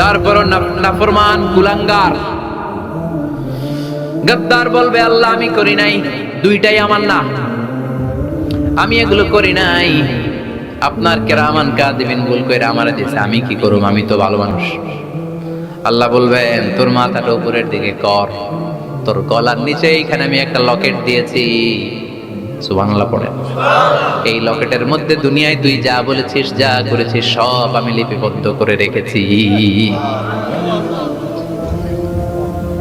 তারপর নাফরমান কুলাঙ্গার গদ্দার বলবে আল্লাহ আমি করি নাই, দুইটাই আমার না, আমি এগুলো করি নাই। আপনার কিরামান কাতিবিন ভুল কইরা আমারে দিয়েছে, আমি কি করব, আমি তো ভালো মানুষ। আল্লাহ বলবেন তোর মাথাটা উপরের দিকে কর, তোর গলার নিচে এইখানে আমি একটা লকেট দিয়েছি। সুবহানাল্লাহ পড়ে। এই লকেটের মধ্যে দুনিয়ায় তুই যা বলেছিস যা করেছিস সব আমি লিপিবদ্ধ করে রেখেছি।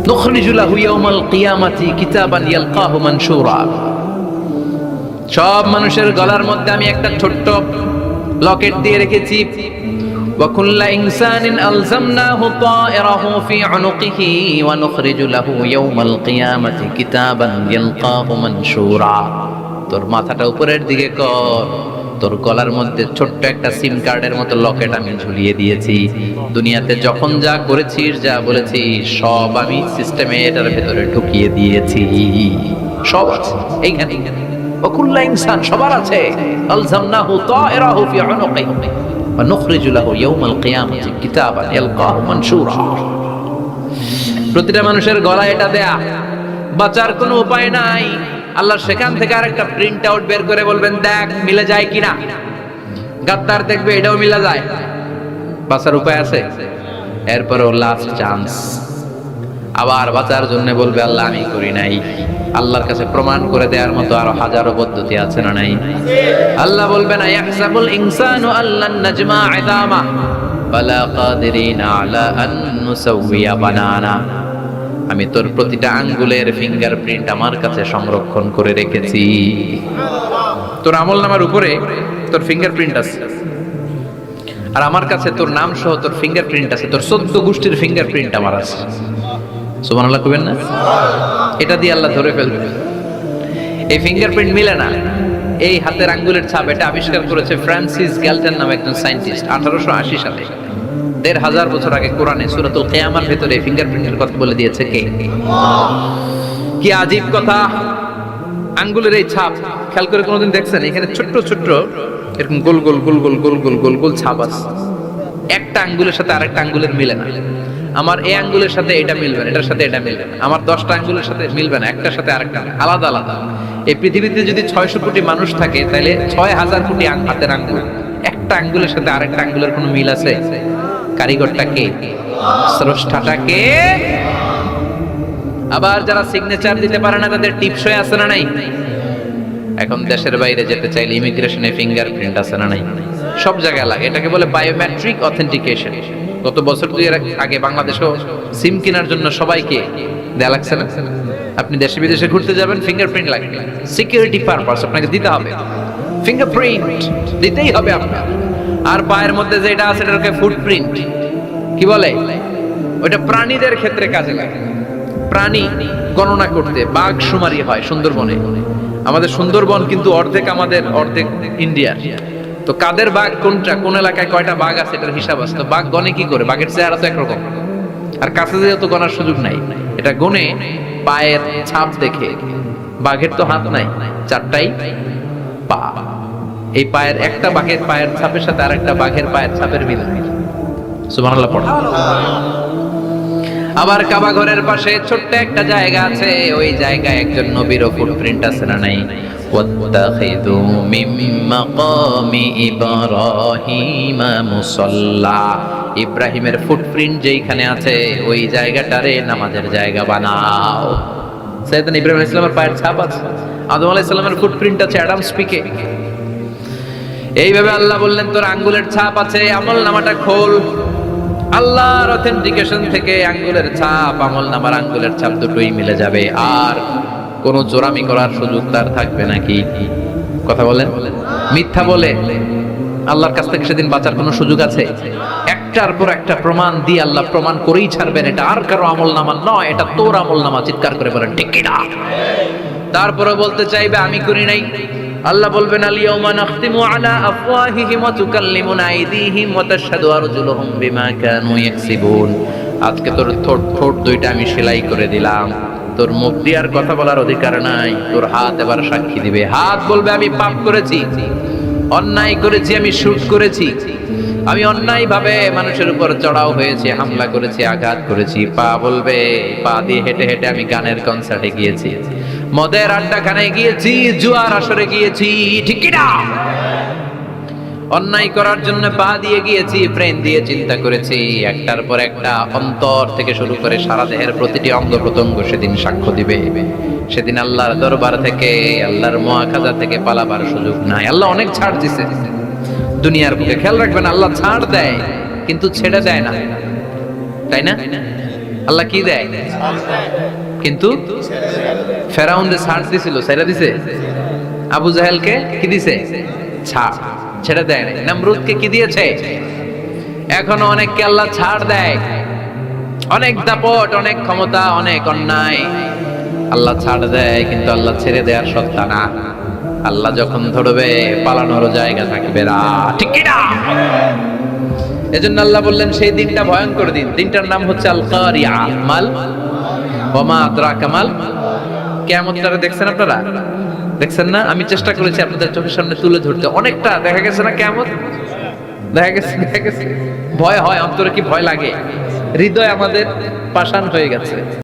নুখরিজু লাহু ইয়াওমাল কিয়ামাতি কিতাবান ইয়ালকাহু মানশুরা। সব মানুষের গলার মধ্যে আমি একটা ছোট্ট লকেট দিয়ে রেখেছি। ওয়া কুল্লা ইনসানিন আলজামনাহু তায়রাহু ফি উনুকিহি ওয়া নুখরিজু লাহু ইয়াওমাল কিয়ামাতি কিতাবান ইয়ালকাহু মানশুরা। তোর মাথাটা উপরের দিকে কর, তোর গলার মধ্যে ছোট্ট একটা সিম কার্ডের মতো লকেট আমি ঝুলিয়ে দিয়েছি। দুনিয়াতে যখন যা করেছিস যা বলেছিস সব আমি সিস্টেমে এটার ভেতরে ঢুকিয়ে দিয়েছি, সব আছে এইখানে। ওকুল্লা ইনসান সবার আছে। আলজামনাহু তায়রাহু ফি উনুকিহি ওয়া নুখরিজু লাহু ইয়াওমাল কিয়ামাতি কিতাবান ইয়ালকাহু মানশুরা। প্রতিটা মানুষের গলায় এটা দেয়া, বাঁচার কোনো উপায় নাই। আল্লাহ সেখান থেকে আরেকটা প্রিন্ট আউট বের করে বলবেন দেখ মিলে যায় কিনা। গাদ্দার দেখবে এটাও মিলে যায়, বাঁচার উপায় আছে। এরপরও লাস্ট চান্স, আবার বাঁচার জন্য বলবে আল্লাহ আমি করি নাই। আল্লাহর কাছে প্রমাণ করে দেওয়ার মতো আরো হাজারো পদ্ধতি আছে না নাই? আল্লাহ বলবে না ইয়াহসাবুল ইনসানু আল্লান নাজমা ইদামা ওয়ালা কাদিরিনা আলা আন নুসাউইয়া বানানা। আমি তোর প্রতিটা আঙ্গুলের ফিঙ্গারপ্রিন্ট আমার কাছে সংরক্ষণ করে রেখেছি। তোর আমলনামার উপরে তোর ফিঙ্গারপ্রিন্ট আছে, আর আমার কাছে তোর নাম সহ তোর ফিঙ্গারপ্রিন্ট আছে, তোর 14 গোষ্ঠীর ফিঙ্গারপ্রিন্ট আমার আছে। সুবহানাল্লাহ কইবেন না? এটা দিয়ে আল্লাহ ধরে ফেলবে। এই ফিঙ্গারপ্রিন্ট মিলে না, এই হাতের আঙ্গুলের ছাপ, এটা আবিষ্কার করেছে ফ্রান্সিস গ্যালটন নামে একজন সায়েন্টিস্ট 1880 সালে। ১৫০০ বছর আগে কোরআনে সূরাতুল কিয়ামার ভেতরে ফিঙ্গারপ্রিন্টের কথা বলে দিয়েছে কে? কি আজীব কথা! আঙ্গুলের এই ছাপ খেয়াল করে কোনোদিন দেখছেন? এখানে ছোট্ট ছোট্ট এরকম গোল গোল গোল গোল গোল গোল গোল গোল ছাপ আছে। একটা আঙ্গুলের সাথে আরেকটা আঙ্গুলের মিলে না। আমার এই আঙ্গুলের সাথে এটা মিলবে না, এটার সাথে এটা মিলবে না। আমার 10টা আঙ্গুলের সাথে মিলবে না, একটার সাথে আরেকটা আলাদা আলাদা। এই পৃথিবীতে যদি 600 কোটি মানুষ থাকে, তাহলে 6000 কোটি হাতের আঙ্গুল, একটা আঙ্গুলের সাথে আরেকটা আঙ্গুলের কোনো মিল আছে? কারিগরটা কে? স্রষ্টাটা কে? আবার যারা সিগনেচার দিতে পারে না, তাদের টিপসই আছে না নাই? এখন দেশের বাইরে যেতে চাইলে ইমিগ্রেশনে ফিঙ্গারপ্রিন্ট আছে না নাই? সব জায়গায় লাগে। এটাকে বলে বায়োমেট্রিক অথেন্টিকেশন। গত বছর 2 এর আগে বাংলাদেশেও সিম কেনার জন্য সবাইকে দেয়া লাগছে না? আপনি দেশে বিদেশে ঘুরতে যাবেন, ফিঙ্গারপ্রিন্ট লাগবে, সিকিউরিটি পারপাস আপনাকে দিতে হবে। ফিঙ্গারপ্রিন্ট দিতেই হবে আপনার। আর পায়ের মধ্যে যেটা আছে এটাকে ফুটপ্রিন্ট কি বলে? ওটা প্রাণীদের ক্ষেত্রে কাজে লাগে। প্রাণী গণনা করতে বাঘ শুমারি হয় সুন্দরবনে। আমাদের সুন্দরবন কিন্তু অর্ধেক আমাদের, অর্ধেক ইন্ডিয়ার। তো কাদের বাঘ কোনটা, কোন এলাকায় কয়টা বাঘ আছে, এটার হিসাব আছে। তো বাঘ গনে কি করে? বাঘের চেহারা তো একরকম, আর কাছে যেহেতু গনার সুযোগ নাই, এটা গনে পায়ের ছাপ দেখে। বাঘের তো হাত নাই, 4টাই পা। এই পায়ের একটা বাঘের পায়ের ছাপের সাথে আর একটা বাঘের পায়ের ছাপের মিল। সুবহানাল্লাহ পড়ো। আবার কাবা ঘরের পাশে ছোট্ট একটা জায়গা আছে, ওই জায়গায় একজন নবীর ফুটপ্রিন্ট আছে না নাই? ওয়াত্তাখিযু মিন মাকামি ইব্রাহিমা মুসাল্লা। ইব্রাহিমের ফুটপ্রিন্ট যেইখানে আছে, ওই জায়গাটারে নামাজের জায়গা বানাও। সাইয়েদনা ইব্রাহিম আলাইহিস সালামের পায়ের ছাপ আছে, আদম আলাইহিস সালামের ফুটপ্রিন্ট আছে অ্যাডামস পিকে। এইভাবে আল্লাহ বললেন, তোর আঙ্গুলের ছাপ আছে, আমল নামাটা খোল। আল্লাহর অথেন্টিকেশন থেকে আঙ্গুলের ছাপ, আমল নামার আঙ্গুলের ছাপ দুটোই মিলে যাবে। আর কোন চোরামি করার সুযোগ তার থাকবে নাকি? কথা বলেন। মিথ্যা বলে আল্লাহর কাছ থেকে সেদিন বাঁচার কোনো সুযোগ আছে? একটার পর একটা প্রমাণ দিয়ে আল্লাহ প্রমাণ করেই ছাড়বেন, এটা আর কারো আমল নামা নয়, এটা তোর আমল নামা। চিৎকার করে বলেন ঠিক কিনা? তারপরে বলতে চাইবে আমি করি নাই। আল্লাহ বলবেন, আল-ইয়াওমা নাখতিমু আলা আফওয়াহিহিম ওয়া তুকাল্লিমুনা আইদিহিম ওয়া তাশহাদু আরজুলুহুম বিমা কানু ইয়াকসিবুন। আজকে তোর ঠোঁট দুইটা আমি সেলাই করে দিলাম, তোর মুখ দিয়ে আর কথা বলার অধিকার নাই। তোর হাত এবার সাক্ষী দিবে। হাত বলবে আমি পাপ করেছি, অন্যায় করেছি, আমি শুট করেছি, আমি অন্যায় ভাবে মানুষের উপর চড়াও হয়েছে, হামলা করেছি, আঘাত করেছি। পা বলবে, পা দিয়ে হেঁটে হেঁটে আমি গানের কনসার্টে গিয়েছি, মদের আড্ডাখানে গিয়েছি, জুয়ার আসরে গিয়েছি, ঠিক কি না? অন্যায় করার জন্য পা দিয়ে গিয়েছি, ব্রেন দিয়ে চিন্তা করেছি। একটার পর একটা অন্তর থেকে শুরু করে সারা দেহের প্রতিটি অঙ্গ প্রত্যঙ্গ সেদিন সাক্ষ্য দিবে। সেদিন আল্লাহর দরবার থেকে, আল্লাহর মুআখাজা থেকে পালাবার সুযোগ নাই। আল্লাহ অনেক ছাড় দিছে দুনিয়ার বুকে। খেয়াল রাখবেন, আল্লাহ ছাড় দেয় কিন্তু ছেড়ে দেয় না, তাই না? আল্লাহ কি দেয়? কিন্তু ফেরাউনকে ছাড় দিছিল, ছেড়ে দিছে। আবু জাহেলকে কি দিছে? ছাড়, ছেড়ে দেয় না। নমরুদকে কি দিয়েছে? এখনো অনেককে আল্লাহ ছাড় দেয়। অনেক দাপট, অনেক ক্ষমতা, অনেক অন্যায় আল্লাহ ছাড় দেয়, কিন্তু আল্লাহ ছেড়ে দেওয়ার সত্তা না। আল্লাহ যখন ধরবে, পালানোর জায়গা থাকবে না, ঠিক কি না? এজন্য আল্লাহ বললেন সেই দিনটা ভয়ঙ্কর দিন। দিনটার নাম হচ্ছে আল কারিয়া। মাল ওয়া মা আদরাকা মাল। কিয়ামতটা দেখছেন আপনারা? দেখছেন না? আমি চেষ্টা করেছি আপনাদের চোখের সামনে তুলে ধরতে। অনেকটা দেখা গেছে না কিয়ামত? দেখা গেছে ভয় হয়, অন্তরে কি ভয় লাগে? হৃদয় আমাদের পাষাণ হয়ে গেছে।